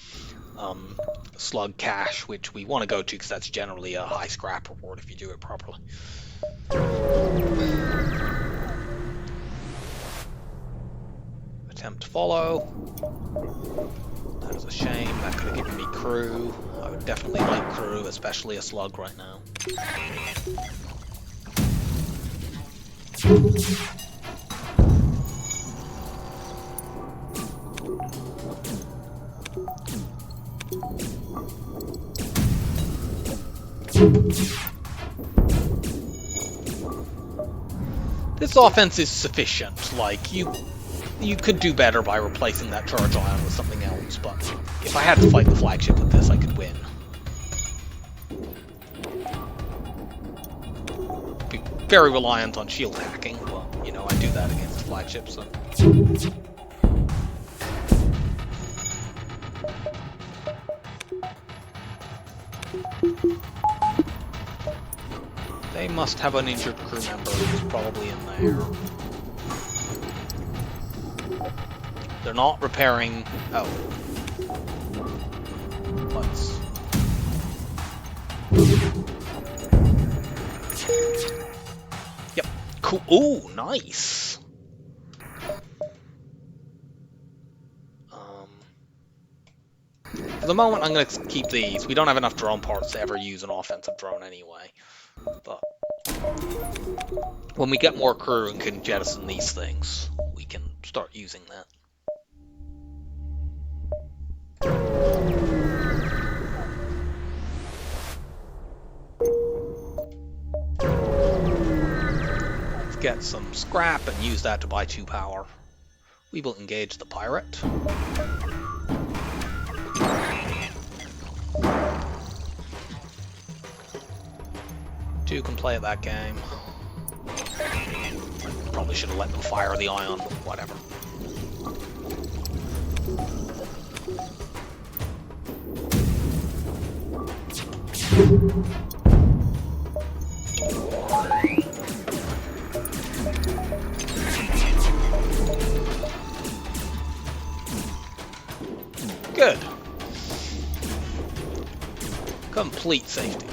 slug cache, which we want to go to because that's generally a high scrap reward if you do it properly. Attempt to follow. That is a shame. That could have given me crew. I would definitely like crew, especially a slug right now. This offense is sufficient. Like, you could do better by replacing that charge ion with something else, but if I had to fight the flagship with this, I could win. Be very reliant on shield hacking, but, you know, I do that against the flagship, so... They must have an injured crew member who's probably in there. They're not repairing... Oh. Let's... Yep. Cool. Ooh, nice! For the moment, I'm going to keep these. We don't have enough drone parts to ever use an offensive drone anyway. But when we get more crew and can jettison these things, we can start using that. Let's get some scrap and use that to buy 2 power. We will engage the pirate. 2 can play at that game. Probably should have let them fire the ion, but whatever. Good. Complete safety.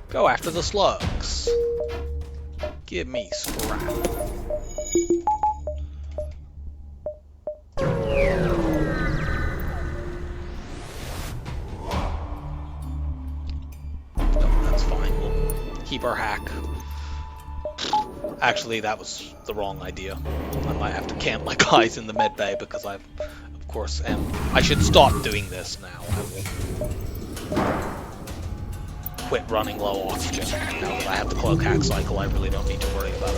Go after the slugs. Give me scrap. No, that's fine. We'll keep our hack. Actually, that was the wrong idea. I might have to camp my guys in the med bay because I've, of course, I should stop doing this now. I will quit running low oxygen. Now that I have the cloak hack cycle, I really don't need to worry about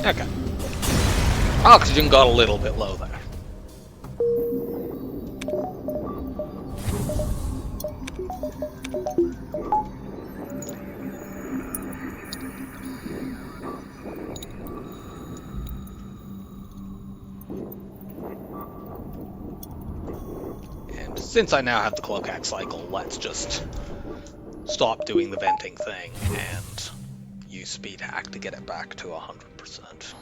Okay. Oxygen got a little bit low there. And since I now have the cloak hack cycle, let's just stop doing the venting thing and use speed hack to get it back to 100%.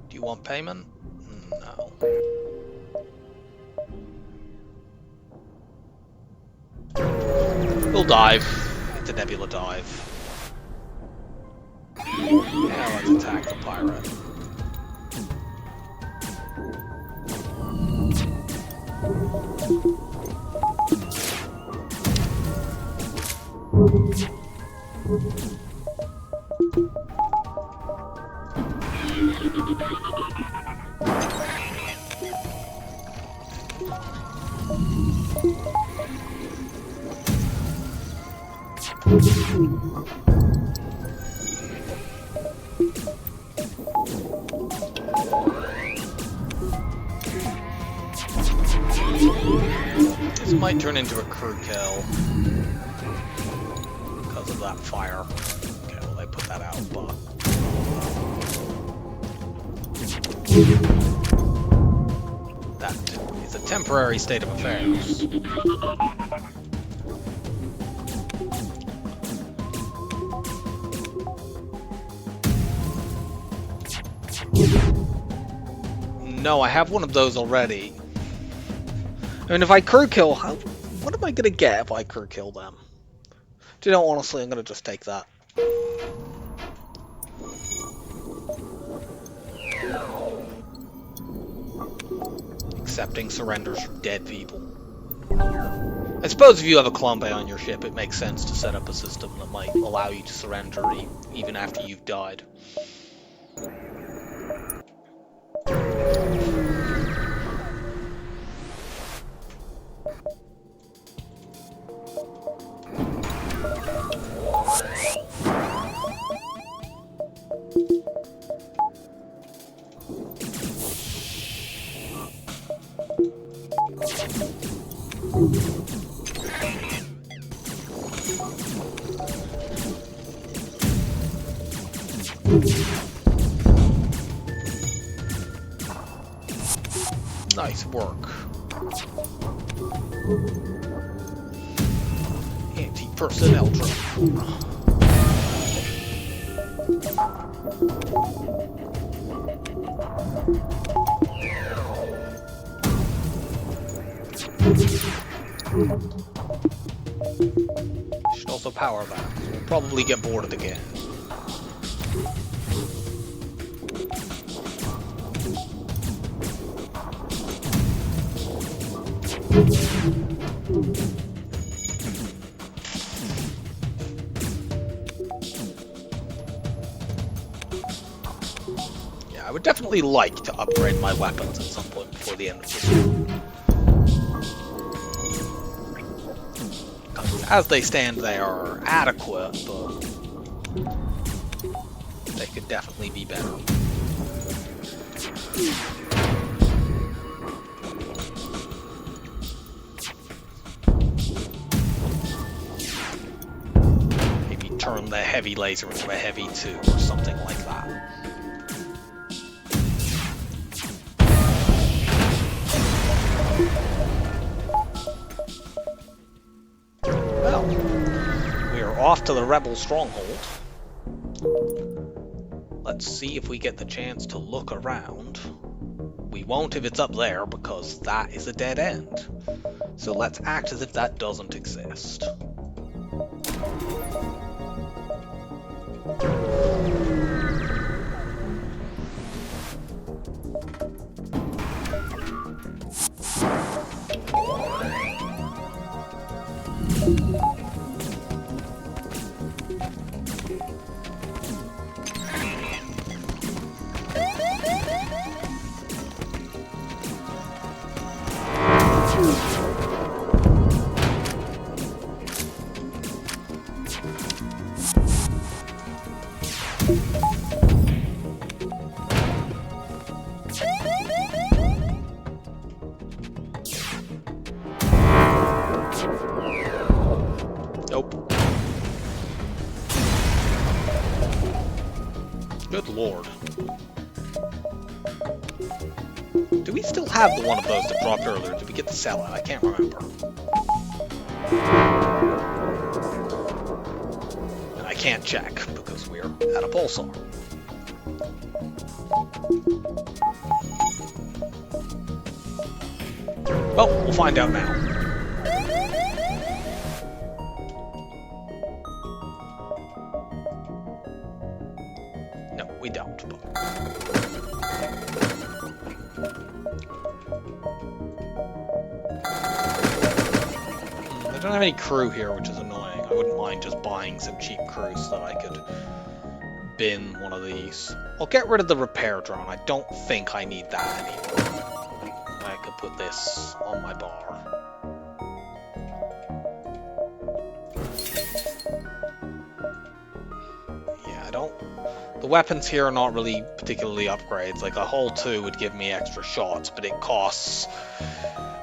Do you want payment? No. We'll dive. It's a nebula dive. Now let's attack the pirate. This might turn into a crew kill because of that fire. Okay, well they put that out, but that is a temporary state of affairs. No, I have one of those already. I mean, if I crew kill, what am I gonna get if I crew kill them? Do you know, honestly, I'm gonna just take that. Accepting surrenders from dead people. I suppose if you have a Klombe on your ship, it makes sense to set up a system that might allow you to surrender even after you've died. Nice work. Anti-personnel drone. Should also power that. We'll probably get bored of the game. Yeah, I would definitely like to upgrade my weapons at some point before the end of this game. As they stand, they are adequate, but they could definitely be better. Maybe turn the heavy laser into a heavy 2 or something like that. Off to the rebel stronghold. Let's see if we get the chance to look around. We won't if it's up there because that is a dead end. So let's act as if that doesn't exist. Good lord. Do we still have the one of those that dropped earlier? Did we get to sell it? I can't remember. And I can't check because we're at a pulsar. Well, we'll find out now. No, we don't. I don't have any crew here, which is annoying. I wouldn't mind just buying some cheap crew so that I could bin one of these. I'll get rid of the repair drone. I don't think I need that anymore. I could put this on my bar. Yeah, I don't... The weapons here are not really particularly upgrades. Like a hull 2 would give me extra shots, but it costs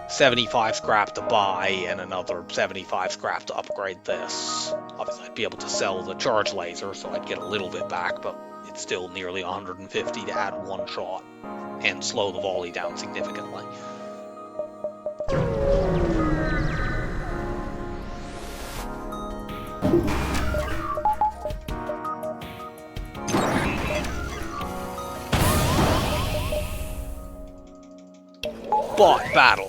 75 scrap to buy and another 75 scrap to upgrade this. Obviously I'd be able to sell the charge laser, so I'd get a little bit back, but it's still nearly 150 to add one shot and slow the volley down significantly. Bot battle.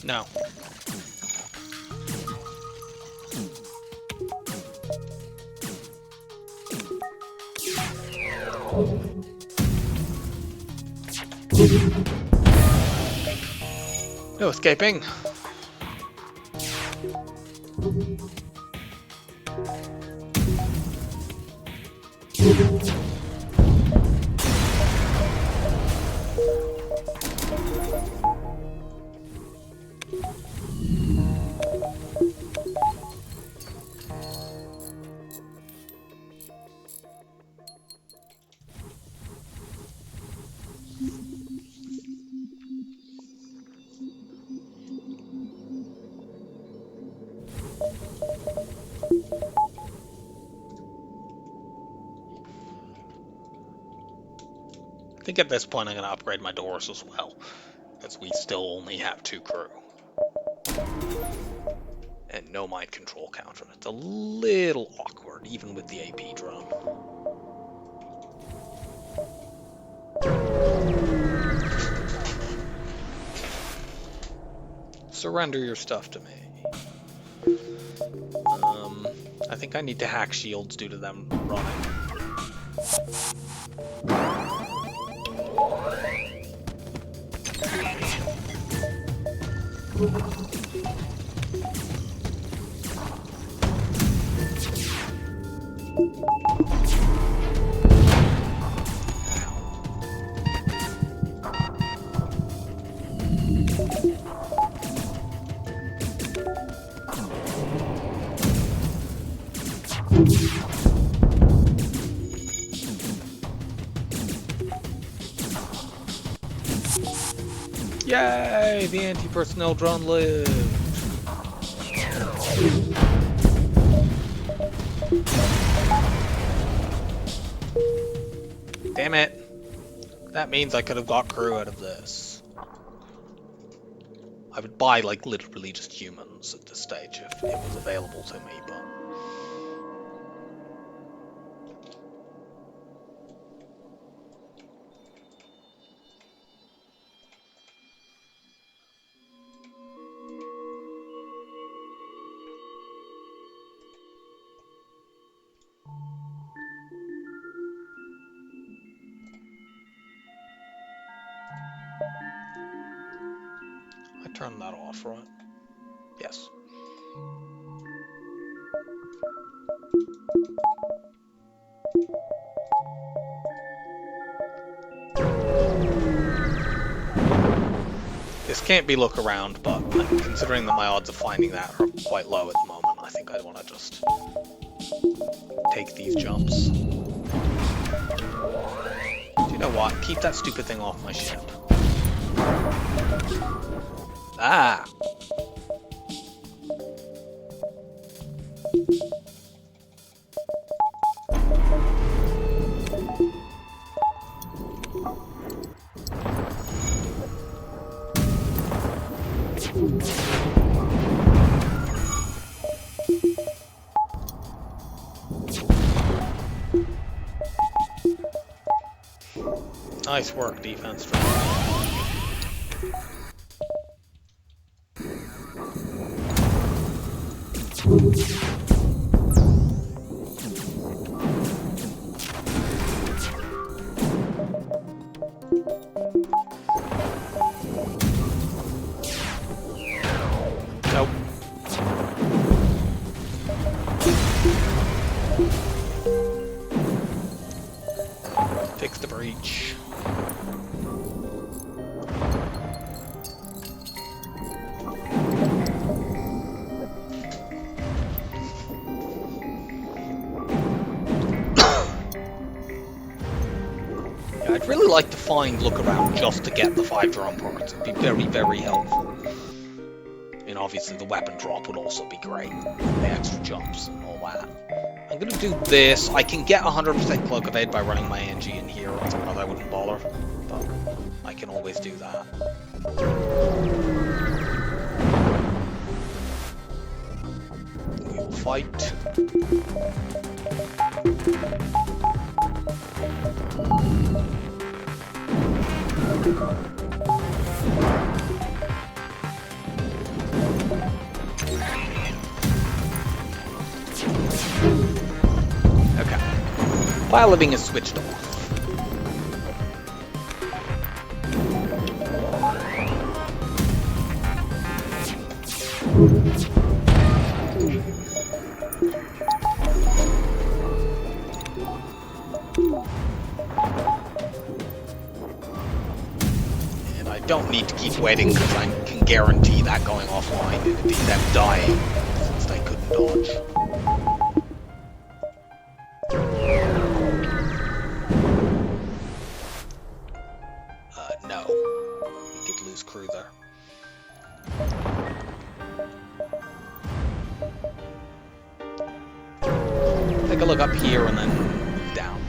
No. No escaping. I think at this point I'm going to upgrade my doors as well, because we still only have 2 crew. And no mind control counter. It's a little awkward, even with the AP drone. Surrender your stuff to me. I think I need to hack shields due to them running. Yay! The anti-personnel drone lived! Damn it! That means I could have got crew out of this. I would buy, like, literally just humans at this stage if it was available to me, but... Turn that off, right? Yes. This can't be look around, but considering that my odds of finding that are quite low at the moment, I think I'd want to just take these jumps. Do you know what? Keep that stupid thing off my ship. Ah! Nice work, defense. Nope. Fix the breach. I'd really like to find look around just to get the 5 drone parts. It'd be very, very helpful. And obviously the weapon drop would also be great. The extra jumps and all that. I'm gonna do this. I can get 100% cloak evade by running my Engi in here, or I wouldn't bother. But I can always do that. We will fight. Okay. Piloting is switched off. And I don't need to keep waiting because I can guarantee that going offline would be them dying since they couldn't dodge. No. We could lose crew there. Take a look up here and then move down.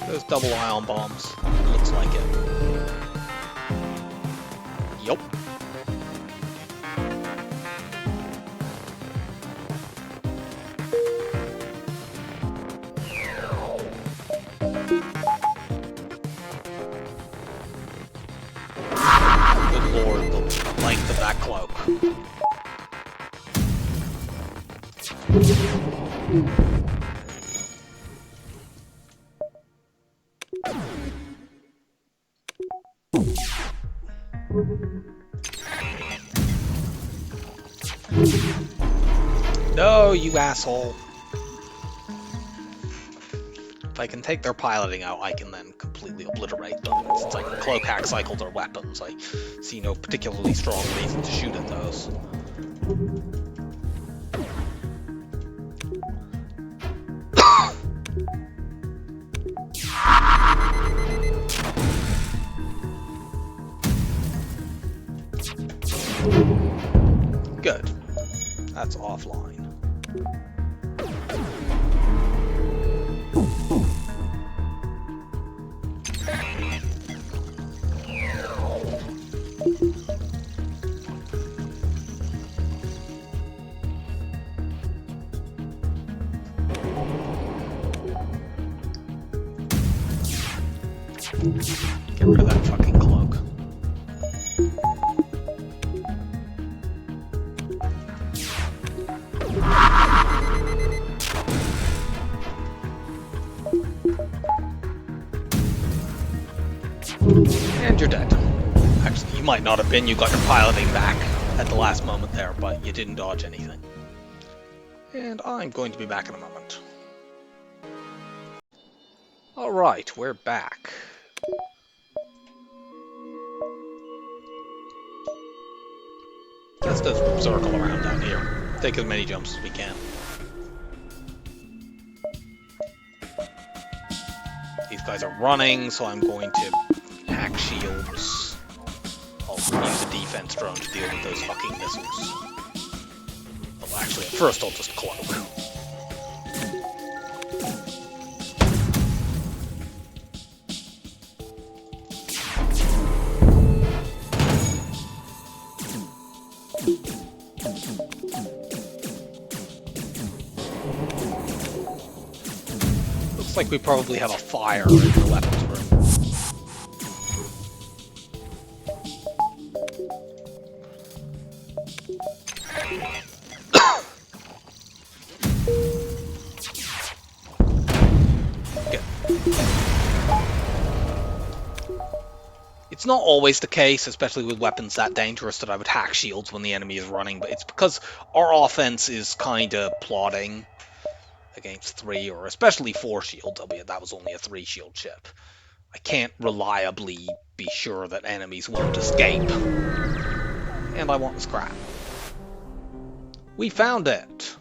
Those double ion bombs. Looks like it. Yup. Good lord, the length of that cloak. No, you asshole. If I can take their piloting out, I can then completely obliterate them. Since I can cloak hack cycle their weapons, I see no particularly strong reason to shoot at those. Good. That's offline. Get rid of that fucking cloak. And you're dead. Actually, you might not have been. You got your piloting back at the last moment there, but you didn't dodge anything. And I'm going to be back in a moment. Alright, we're back. Let's just circle around down here. Take as many jumps as we can. These guys are running, so I'm going to hack shields. I'll use a defense drone to deal with those fucking missiles. Well, actually, at first I'll just cloak. Looks like we probably have a fire in the weapons room. It's not always the case, especially with weapons that dangerous, that I would hack shields when the enemy is running, but it's because our offense is kind of plodding against 3 or especially 4 shields, albeit that was only a 3 shield ship. I can't reliably be sure that enemies won't escape. And I want the scrap. We found it!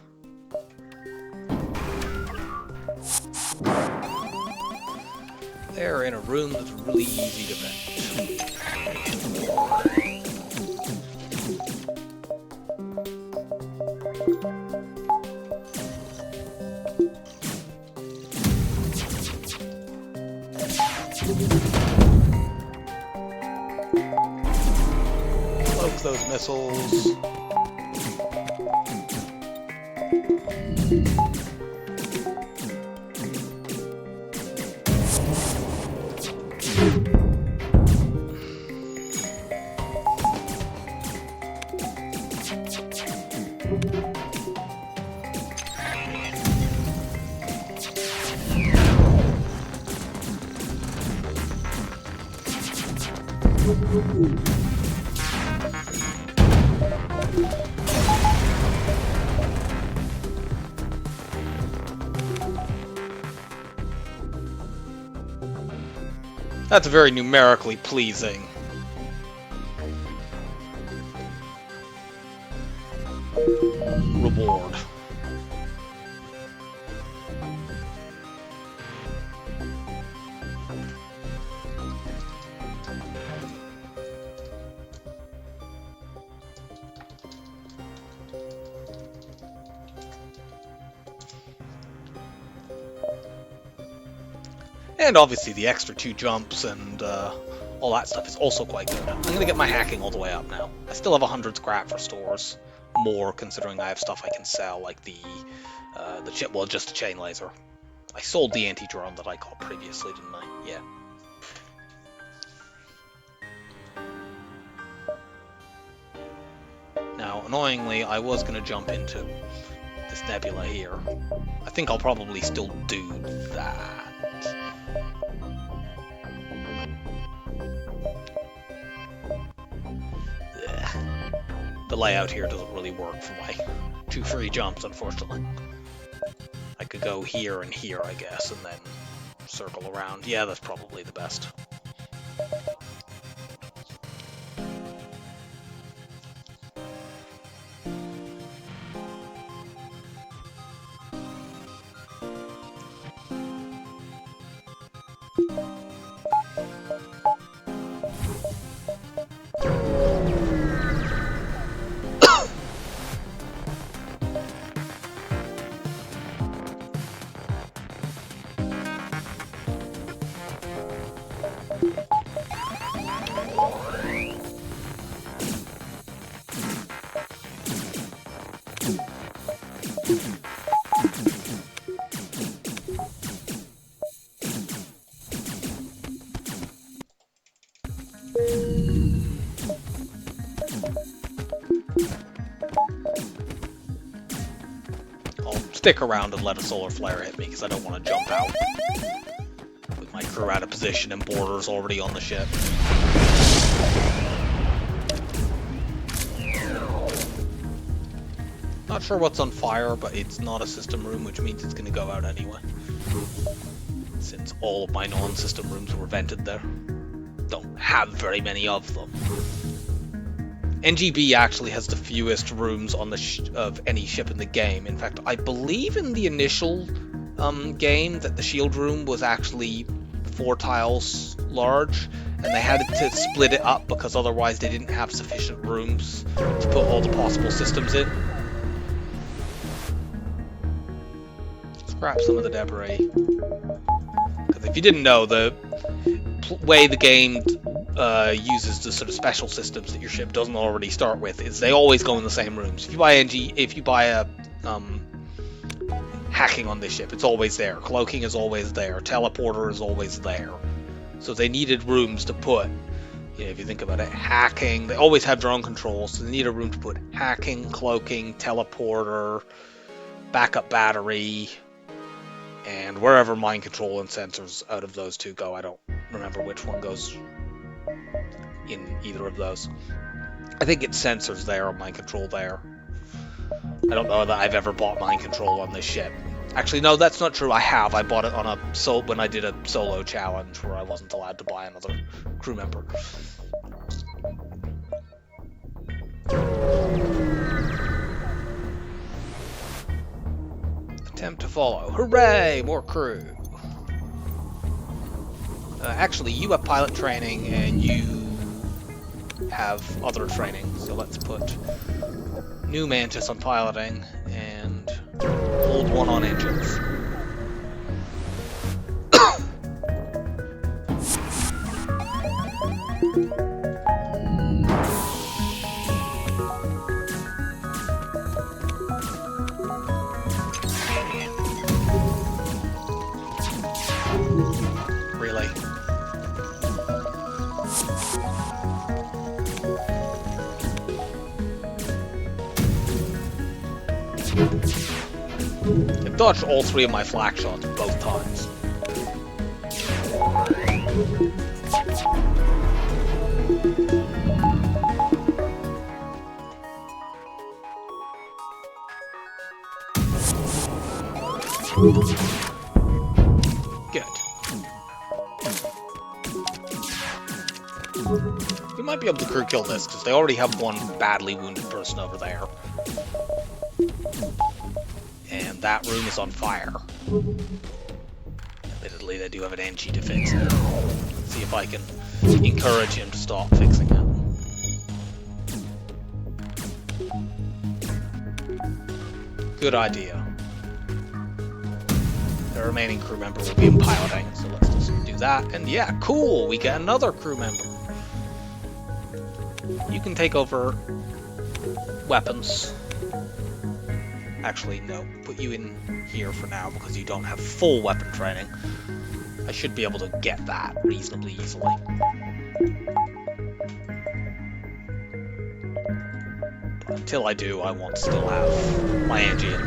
They're in a room that's really easy to vent. Cloak those missiles. That's very numerically pleasing. Reward. And obviously the extra 2 jumps and all that stuff is also quite good. I'm going to get my hacking all the way up now. I still have 100 scrap for stores. More, considering I have stuff I can sell, like the just a chain laser. I sold the anti-drone that I got previously, didn't I? Yeah. Now, annoyingly, I was going to jump into this nebula here. I think I'll probably still do that. The layout here doesn't really work for my 2 free jumps, unfortunately. I could go here and here, I guess, and then circle around. Yeah, that's probably the best. stick around and let a solar flare hit me, because I don't want to jump out with my crew out of position and boarders already on the ship. Not sure what's on fire, but it's not a system room, which means it's going to go out anyway. Since all of my non-system rooms were vented there. Don't have very many of them. Engi B actually has the fewest rooms on the of any ship in the game. In fact, I believe in the initial game that the shield room was actually 4 tiles large, and they had to split it up because otherwise they didn't have sufficient rooms to put all the possible systems in. Scrap some of the debris. Because if you didn't know, the way the game uses the sort of special systems that your ship doesn't already start with is they always go in the same rooms. If you buy a hacking on this ship, it's always there. Cloaking is always there. Teleporter is always there. So they needed rooms to put, if you think about it, hacking. They always have drone controls, so they need a room to put hacking, cloaking, teleporter, backup battery, and wherever mind control and sensors out of those two go. I don't remember which one goes in either of those. I think it's sensors there or mind control there. I don't know that I've ever bought mind control on this ship. Actually, no, that's not true. I have. I bought it on when I did a solo challenge where I wasn't allowed to buy another crew member. Attempt to follow. Hooray! More crew. Actually, you have pilot training and you have other training, so let's put new Mantis on piloting and old one on engines. Really? I dodged all 3 of my flak shots both times. Good. We might be able to crew kill this, because they already have one badly wounded person over there. And that room is on fire. Admittedly, they do have an Engi to fix it. Let's see if I can encourage him to stop fixing it. Good idea. The remaining crew member will be in piloting, so let's just do that. And yeah, cool! We get another crew member. You can take over weapons. Actually, no. Put you in here for now because you don't have full weapon training. I should be able to get that reasonably easily. But until I do, I want to still have my Engi in.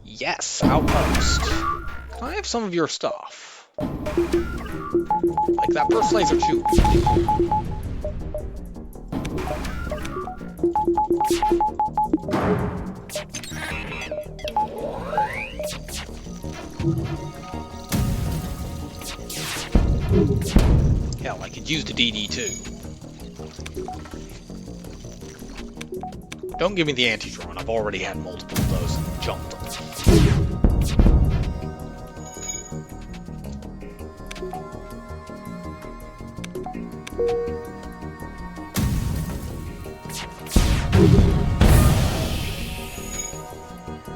Yes, outpost. Can I have some of your stuff? Like that burst laser too. Hell, I could use the DD too. Don't give me the anti-drone. I've already had multiple of those and jumped them.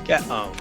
Get owned.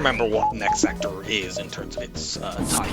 remember what next sector is in terms of its type.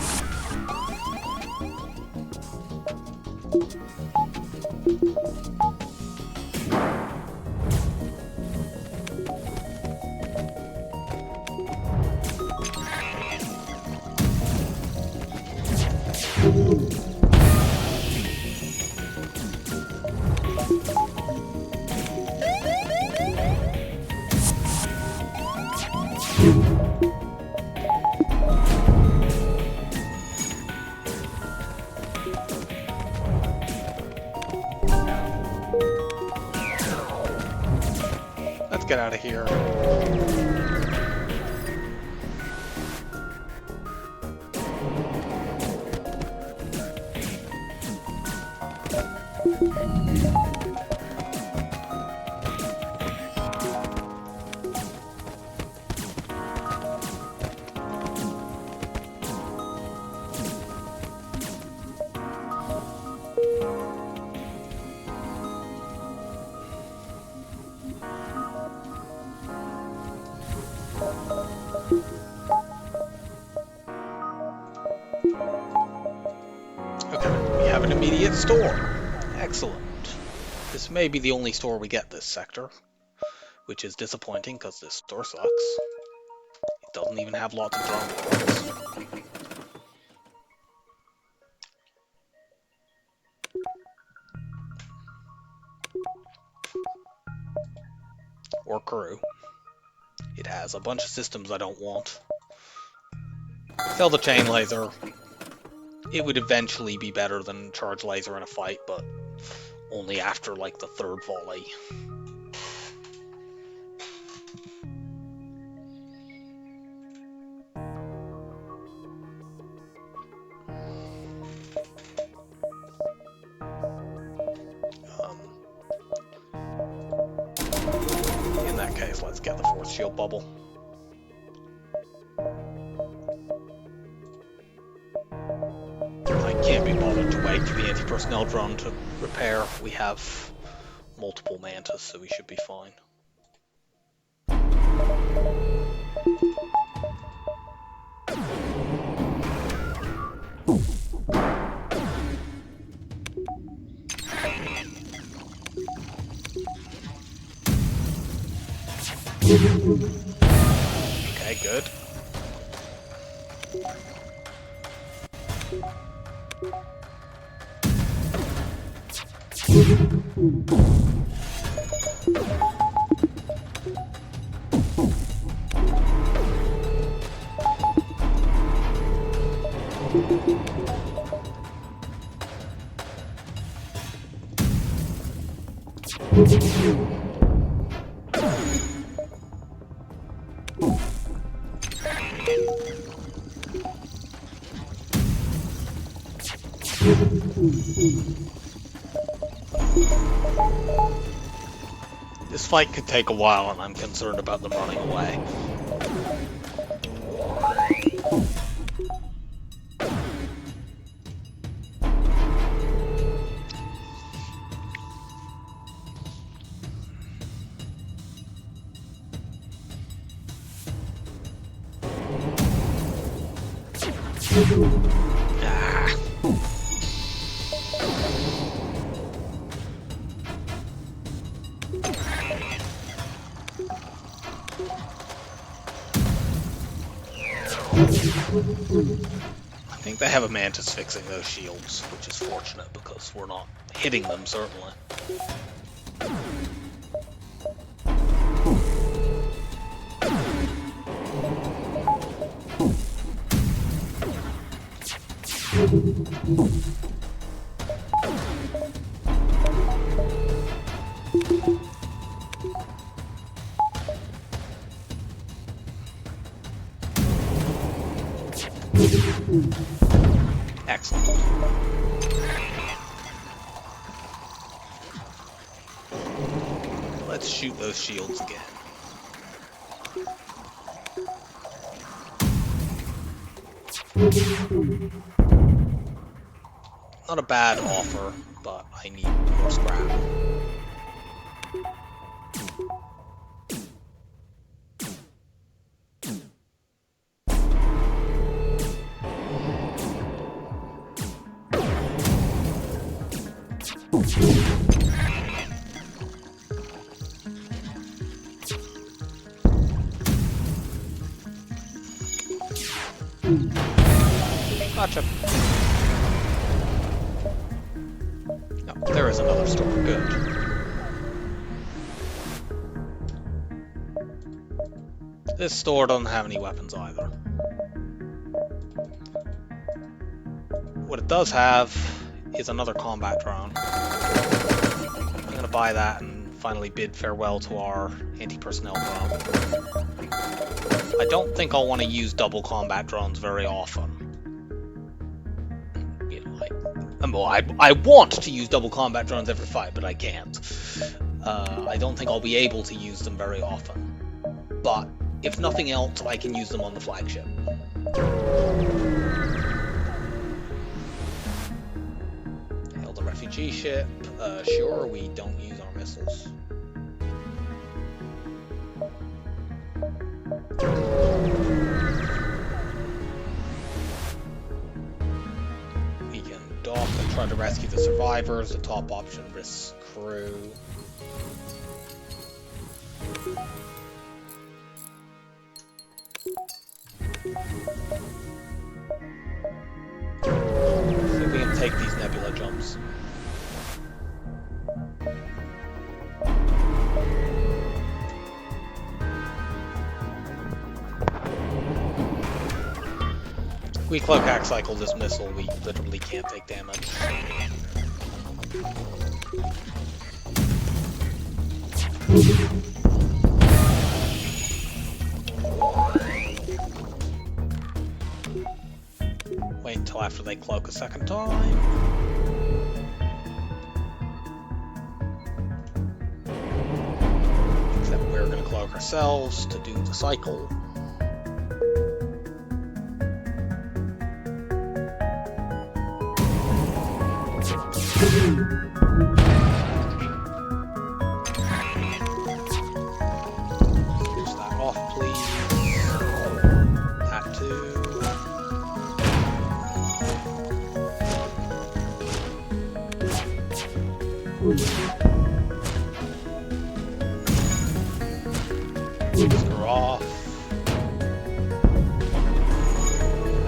Let's get out of here. Okay, we have an immediate store. Excellent. This may be the only store we get this sector, which is disappointing because this store sucks. It doesn't even have lots of drama points. Or crew. It has a bunch of systems I don't want. Sell the chain laser. It would eventually be better than charge laser in a fight, but only after like the third volley. In that case, let's get the fourth shield bubble. I can't be bothered to wait for the anti-personnel drone to repair. We have multiple mantas, so we should be fine. Okay, good. This fight could take a while, and I'm concerned about them running away. I think they have a mantis fixing those shields, which is fortunate because we're not hitting them, certainly. Excellent. Let's shoot those shields again. Not a bad offer, but I need more scrap. Gotcha. No, there is another store. Good. This store doesn't have any weapons either. What it does have is another combat drone. I'm gonna buy that and finally bid farewell to our anti-personnel drone. I don't think I'll want to use double combat drones very often. You know, I want to use double combat drones every fight, but I can't. I don't think I'll be able to use them very often. But if nothing else, I can use them on the flagship. Hail the refugee ship. Sure, we don't use our missiles. We can dock and try to rescue the survivors. The top option risks crew. See if we can take these nebula jumps. We cloak hack cycle this missile, we literally can't take damage. Wait until after they cloak a second time. Except we're gonna cloak ourselves to do the cycle. Finish that off, please. That too. Screw off.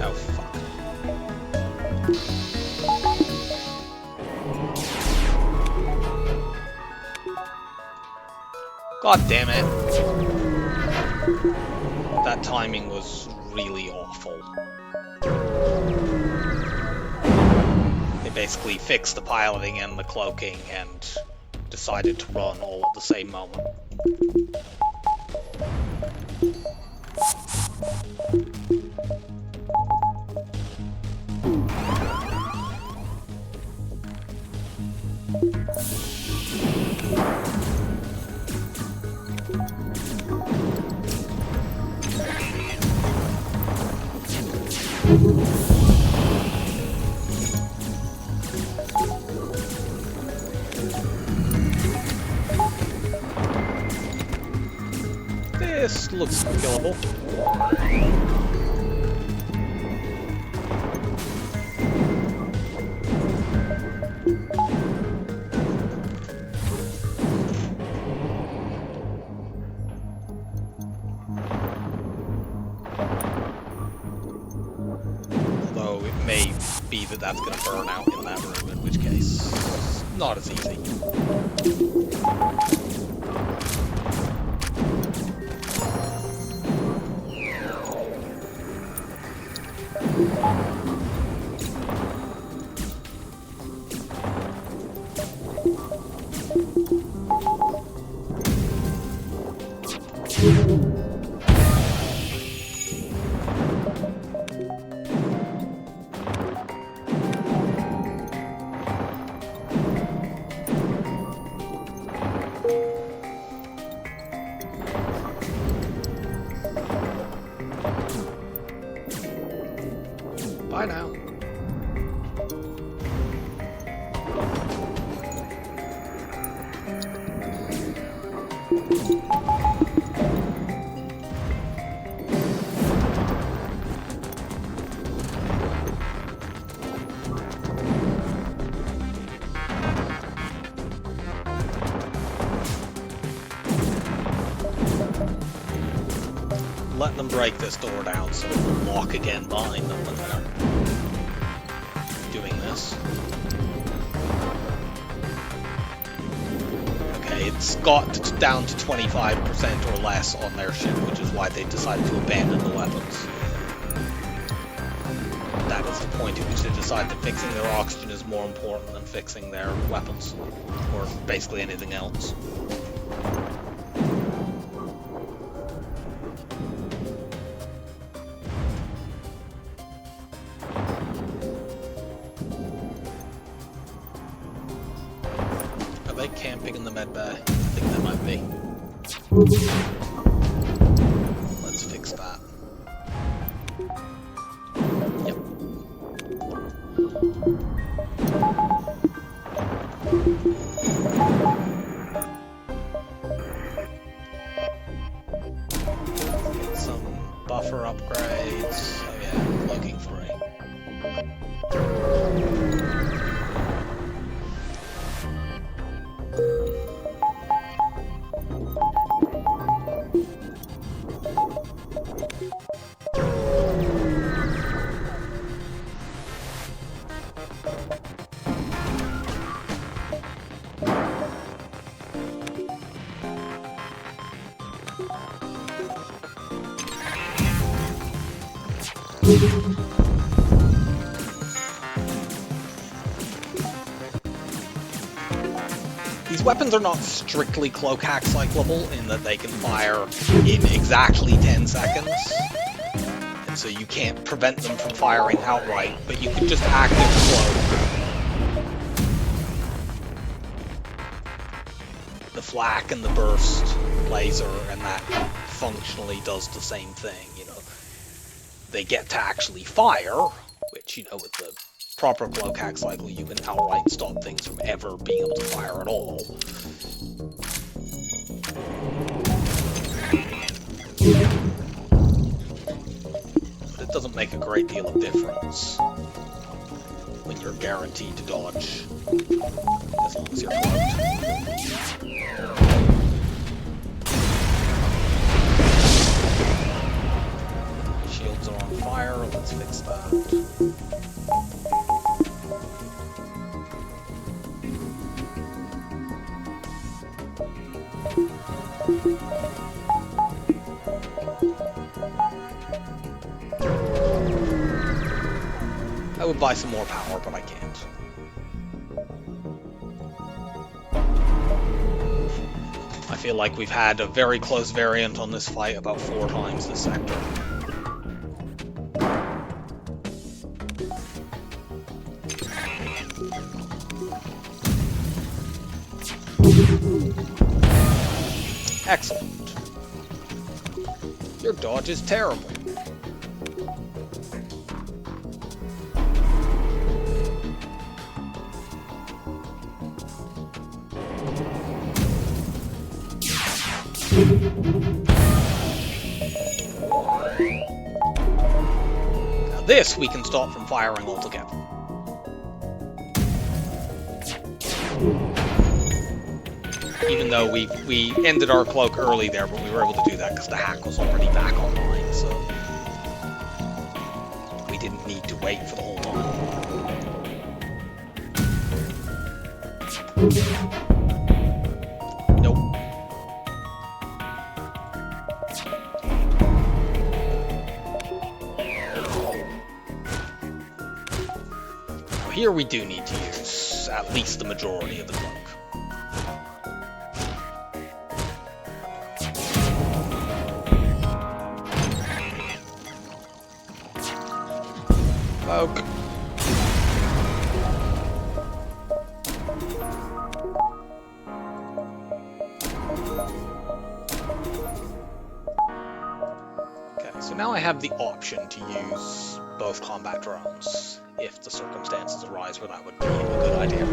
Oh fuck. God damn it. That timing was really awful. They basically fixed the piloting and the cloaking and decided to run all at the same moment. This looks killable. Although it may be that that's going to burn out in that room, in which case, not as easy. Bye now. let them break this door down so it will lock again behind them when they're doing this. Okay, it's got down to 25% or less on their ship, which is why they decided to abandon the weapons. That is the point at which they decide that fixing their oxygen is more important than fixing their weapons, or basically anything else. Are they camping in the med bay? I think they might be. Let's fix that. Yep. Get some buffer upgrades. Oh yeah, looking free. These weapons are not strictly cloak hack cyclable in that they can fire in exactly 10 seconds. And so you can't prevent them from firing outright, but you can just active cloak the flak and the burst laser, and that functionally does the same thing, you know. They get to actually fire, which, you know, with the proper cloak hack cycle, you can outright stop things from ever being able to fire at all. But it doesn't make a great deal of difference when you're guaranteed to dodge, as long as you're cloaked. Shields are on fire, let's fix that. I would buy some more power, but I can't. I feel like we've had a very close variant on this fight about 4 times this sector. Excellent. Your dodge is terrible. Now this we can stop from firing altogether. Even though we ended our cloak early there, but we were able to do that because the hack was already back online, so we didn't need to wait for the whole time. Nope. Now here we do need to use at least the majority of the cloak. Cloak. Okay, so now I have the option to use both combat drones if the circumstances arise where that would be a good idea.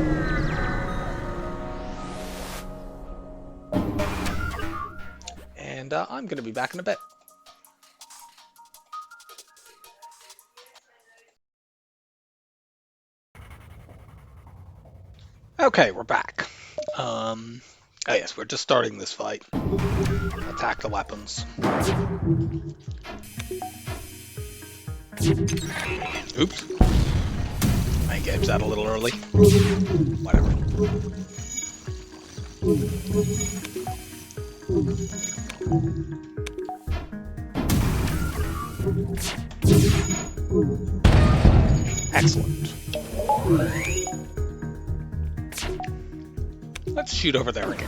And I'm going to be back in a bit. Okay, we're back. Oh yes, we're just starting this fight. Attack the weapons. Oops. I gave that a little early. Whatever. Excellent. Let's shoot over there again.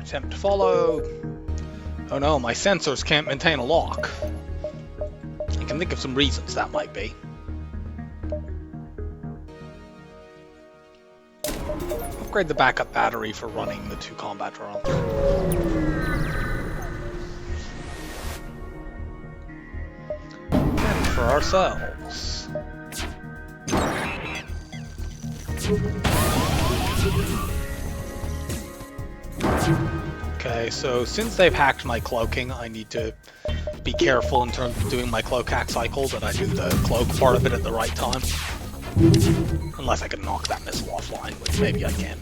Attempt to follow. Oh no, my sensors can't maintain a lock. I can think of some reasons that might be. Upgrade the backup battery for running the 2 combat drones. And for ourselves. Okay, so since they've hacked my cloaking, I need to be careful in terms of doing my cloak hack cycle, that I do the cloak part of it at the right time. Unless I can knock that missile offline, which maybe I can.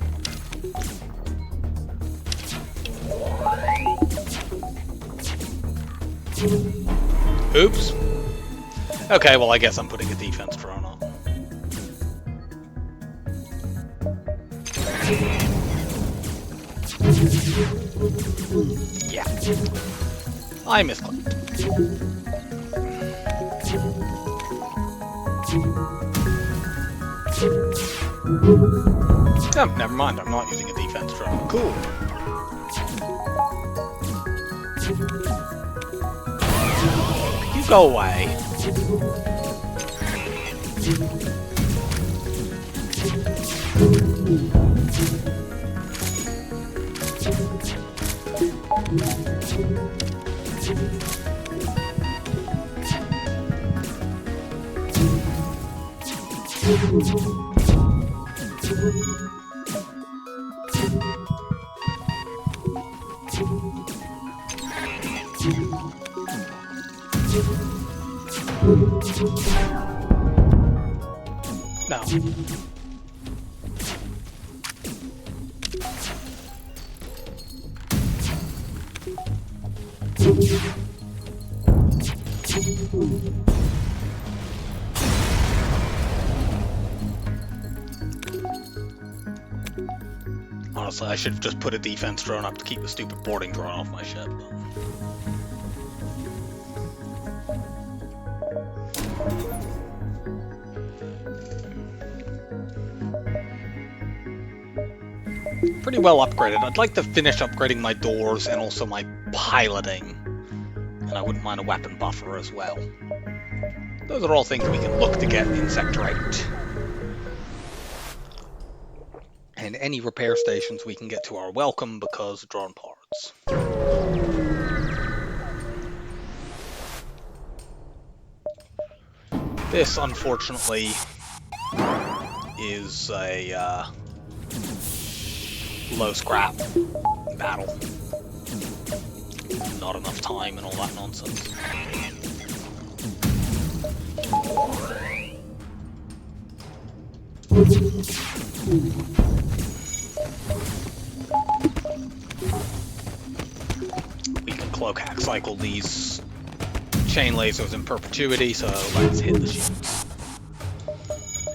Oops. Okay, well I guess I'm putting a defense drone on. Yeah. I misclicked. Oh, never mind, I'm not using a defense drone. Cool. You go away. No. Honestly, I should have just put a defense drone up to keep the stupid boarding drone off my ship. Pretty well upgraded. I'd like to finish upgrading my doors and also my piloting. And I wouldn't mind a weapon buffer as well. Those are all things we can look to get in Sector 8. And any repair stations we can get to are welcome because drone parts. This, unfortunately, is a low scrap battle. Not enough time and all that nonsense. We can cloak hack cycle these chain lasers in perpetuity, so let's hit the shields.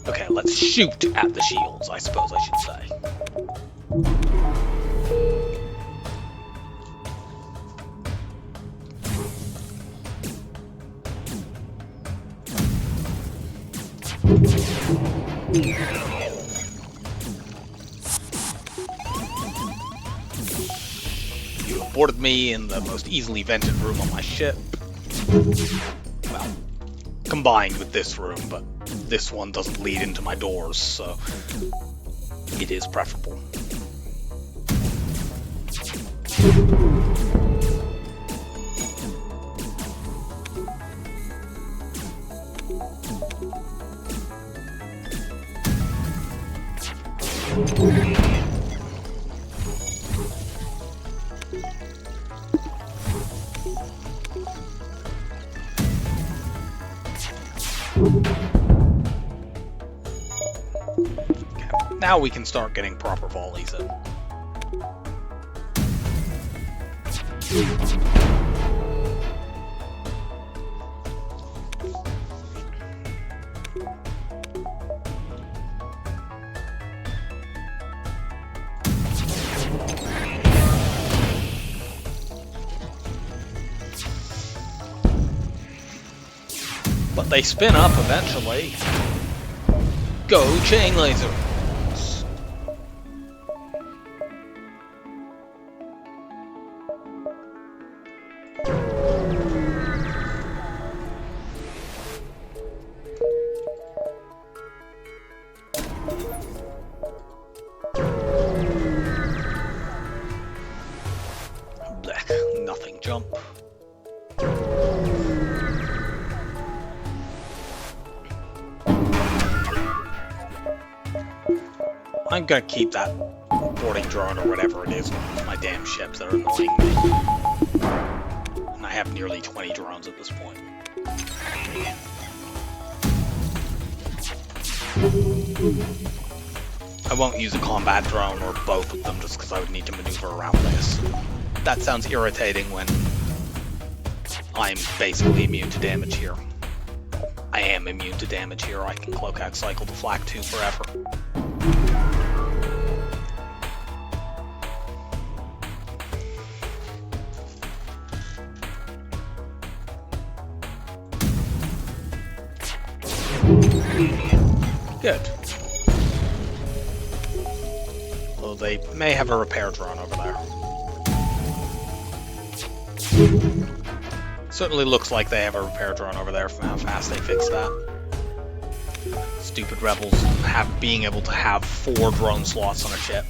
Okay, let's shoot at the shields, I suppose I should say. You aborted me in the most easily vented room on my ship. Well, combined with this room, but this one doesn't lead into my doors, so it is preferable. Okay, now we can start getting proper volleys in. But they spin up eventually. Go chain laser! Blech, nothing jump. I'm gonna keep that boarding drone or whatever it is on my damn ships that are annoying me. And I have nearly 20 drones at this point. I won't use a combat drone or both of them just because I would need to maneuver around this. That sounds irritating when I'm basically immune to damage here. I am immune to damage here. I can cloak out cycle to flak 2 forever. Good. Although they may have a repair drone over there. Certainly looks like they have a repair drone over there from how fast they fixed that. Stupid rebels being able to have 4 drone slots on a ship.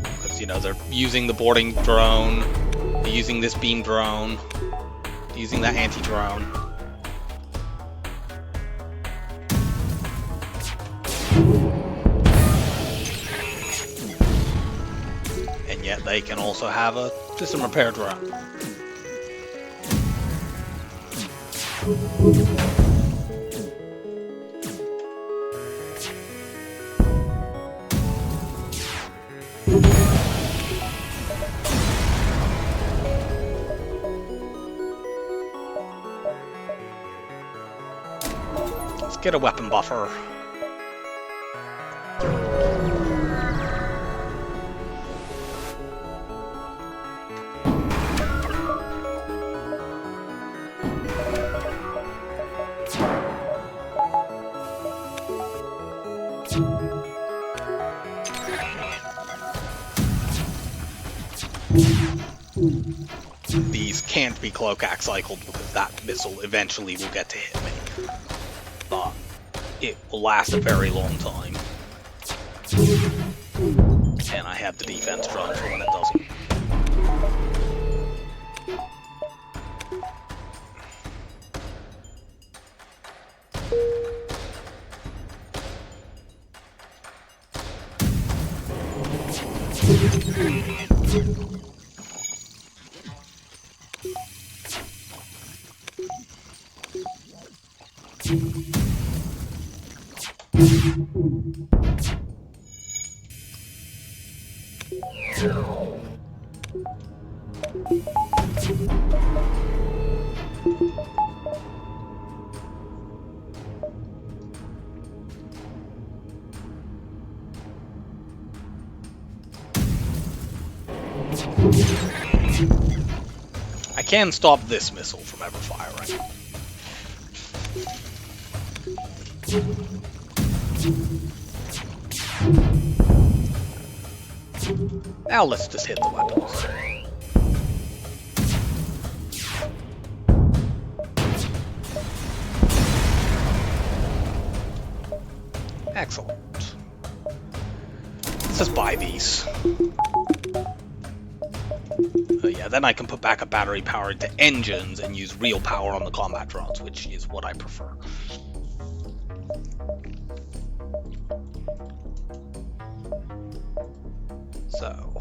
Because, you know, they're using the boarding drone, they're using this beam drone, they're using that anti-drone. And yet they can also have a system repair drone. Let's get a weapon buffer. These can't be cloak axe cycled because that missile eventually will get to hit me. But it will last a very long time. And I have the defense drone for when it doesn't. I can stop this missile from ever firing. Now let's just hit the weapons. Excellent. Let's just buy these. Yeah, then I can put back a battery power into engines and use real power on the combat drones, which is what I prefer. So,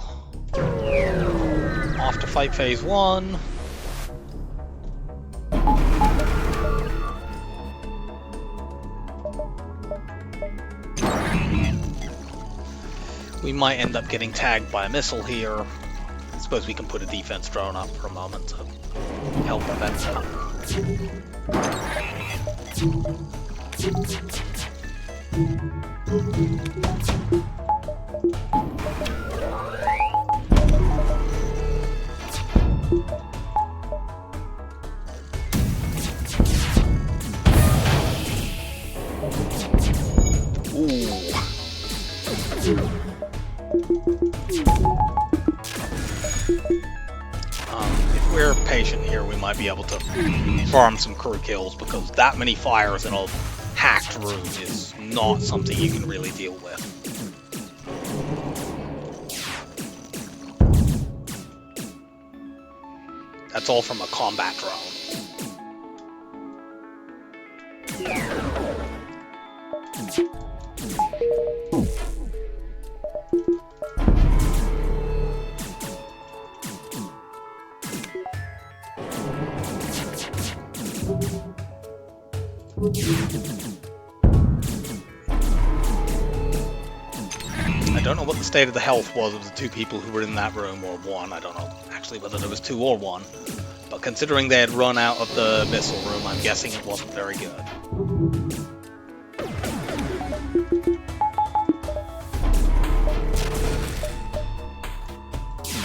off to fight phase 1. We might end up getting tagged by a missile here. I suppose we can put a defense drone up for a moment to help prevent that. If we're patient here, we might be able to farm some crew kills, because that many fires in a hacked room is not something you can really deal with. That's all from a combat drone. I don't know what the state of the health was of the 2 people who were in that room, or 1. I don't know actually whether there was 2 or 1. But considering they had run out of the missile room, I'm guessing it wasn't very good.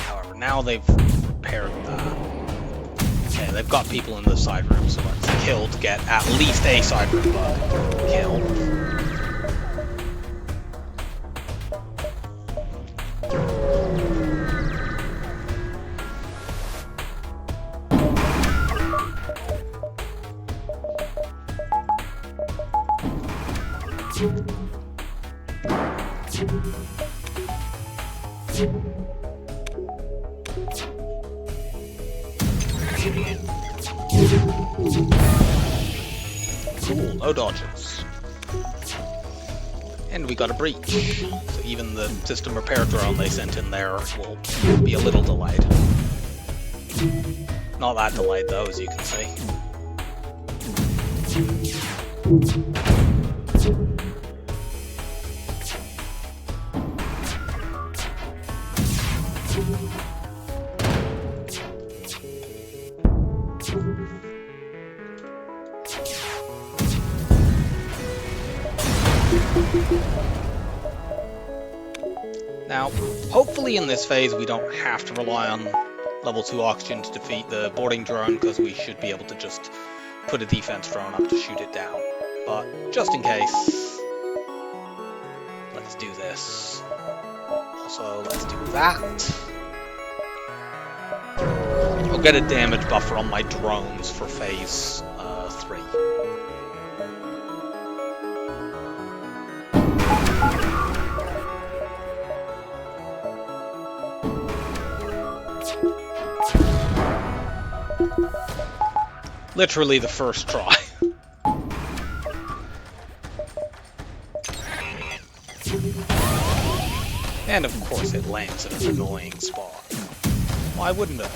However, now they've repaired that. Okay, they've got people in the side room, so let's kill to get at least a side room bug killed. Cool, no dodges. And we got a breach, so even the system repair drone they sent in there will be a little delayed. Not that delayed though, as you can see. Now, hopefully in this phase we don't have to rely on level 2 oxygen to defeat the boarding drone, because we should be able to just put a defense drone up to shoot it down. But just in case, let's do this. Also, let's do that. I'll get a damage buffer on my drones for phase 3. Literally the first try. And of course it lands in an annoying spot. Why wouldn't it?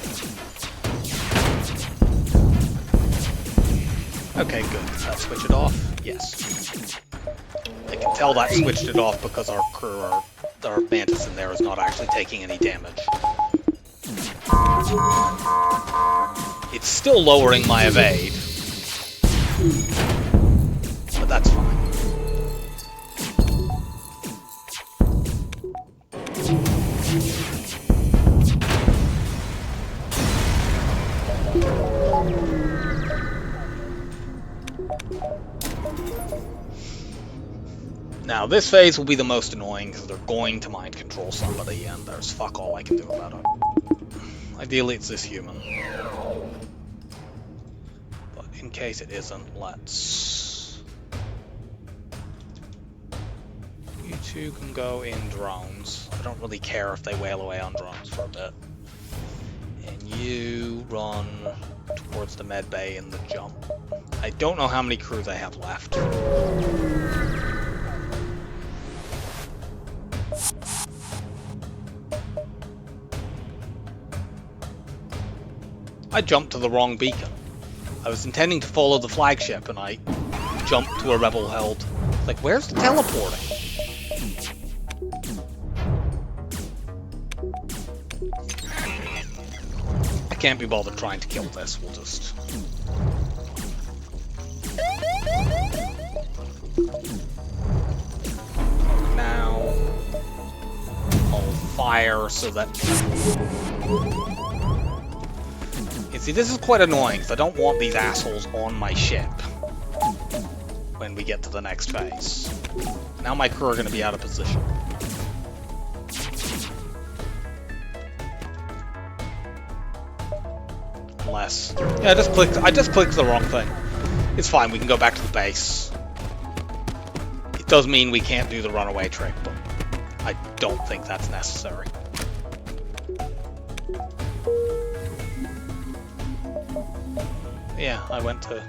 Okay, good. Does that switch it off? Yes. I can tell that switched it off because our crew, our mantis in there, is not actually taking any damage. It's still lowering my evade, but that's fine. Now, this phase will be the most annoying because they're going to mind control somebody, and there's fuck all I can do about it. Ideally, it's this human. But in case it isn't, let's two can go in drones. I don't really care if they wail away on drones for a bit. And you run towards the med bay in the jump. I don't know how many crews I have left. I jumped to the wrong beacon. I was intending to follow the flagship and I jumped to a rebel held. Like, where's the teleporting? I can't be bothered trying to kill this. We'll just... Now... I'll fire so that... You see, this is quite annoying, because I don't want these assholes on my ship when we get to the next phase. Now my crew are going to be out of position. Unless... Yeah, I just clicked the wrong thing. It's fine, we can go back to the base. It does mean we can't do the runaway trick, but I don't think that's necessary. Yeah, I went to...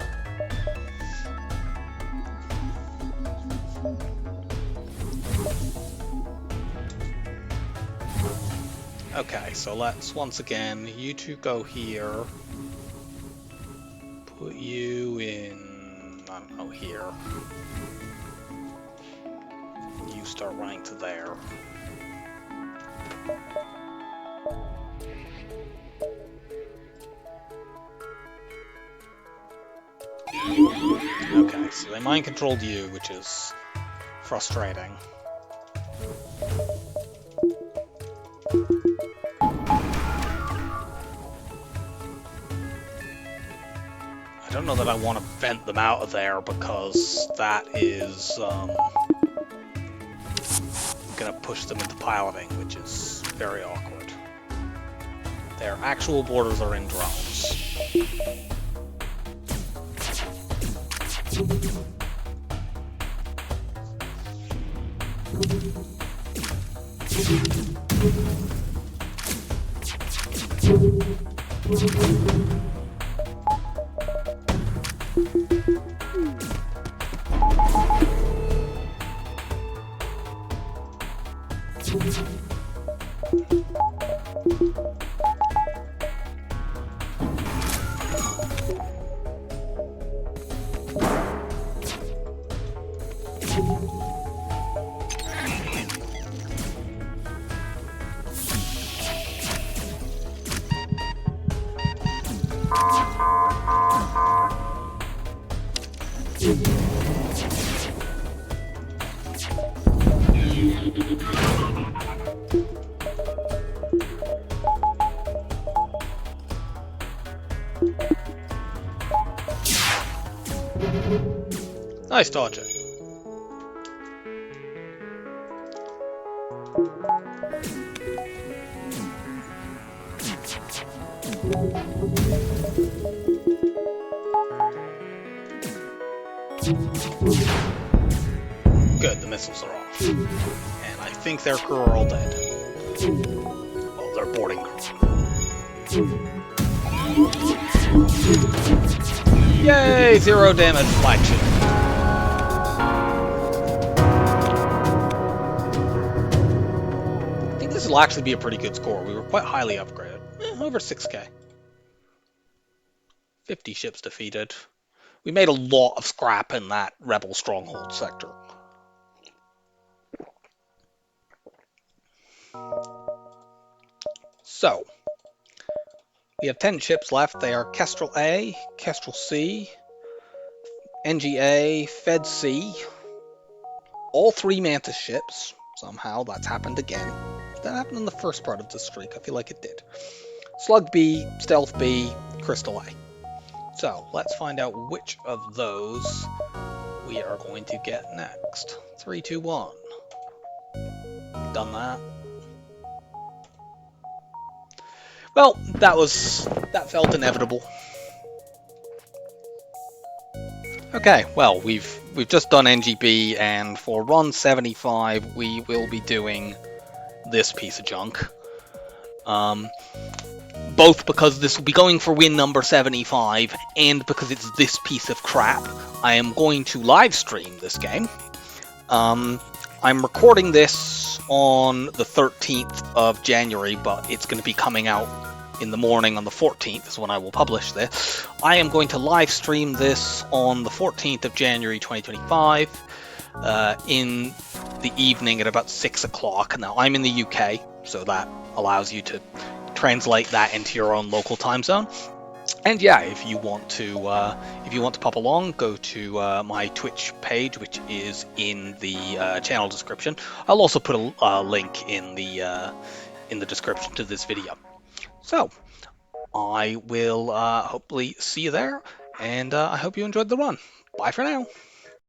Okay, so let's once again, you two go here. Put you in, I don't know, here. You start running to there. Okay, so they mind-controlled you, which is frustrating. I don't know that I want to vent them out of there, because that is going to push them into piloting, which is very awkward. Their actual borders are in drones. Nice dodge it. Good, the missiles are off. And I think their crew are all dead. Well, they're boarding crew. Yay! 0 damage flagship. I think this will actually be a pretty good score. We were quite highly upgraded. Over 6k. 50 ships defeated. We made a lot of scrap in that rebel stronghold sector. So, we have 10 ships left. They are Kestrel A, Kestrel C, Engi A, Fed C, all 3 Mantis ships. Somehow that's happened again. That happened in the first part of the streak. I feel like it did. Slug B, Stealth B, Crystal A. So, let's find out which of those we are going to get next. 3, 2, 1. Done that. Well, that felt inevitable. Okay, well, we've just done NGB, and for run 75, we will be doing this piece of junk. Um, both because this will be going for win number 75, and because it's this piece of crap, I am going to live stream this game. I'm recording this on the 13th of January, but it's going to be coming out in the morning on the 14th is when I will publish this. I am going to live stream this on the 14th of January 2025 in the evening at about 6 o'clock. Now, I'm in the UK, so that allows you to translate that into your own local time zone. And yeah, if you want to pop along, go to my Twitch page, which is in the channel description. I'll also put a link in the description to this video. So I will hopefully see you there, and I hope you enjoyed the run. Bye for now.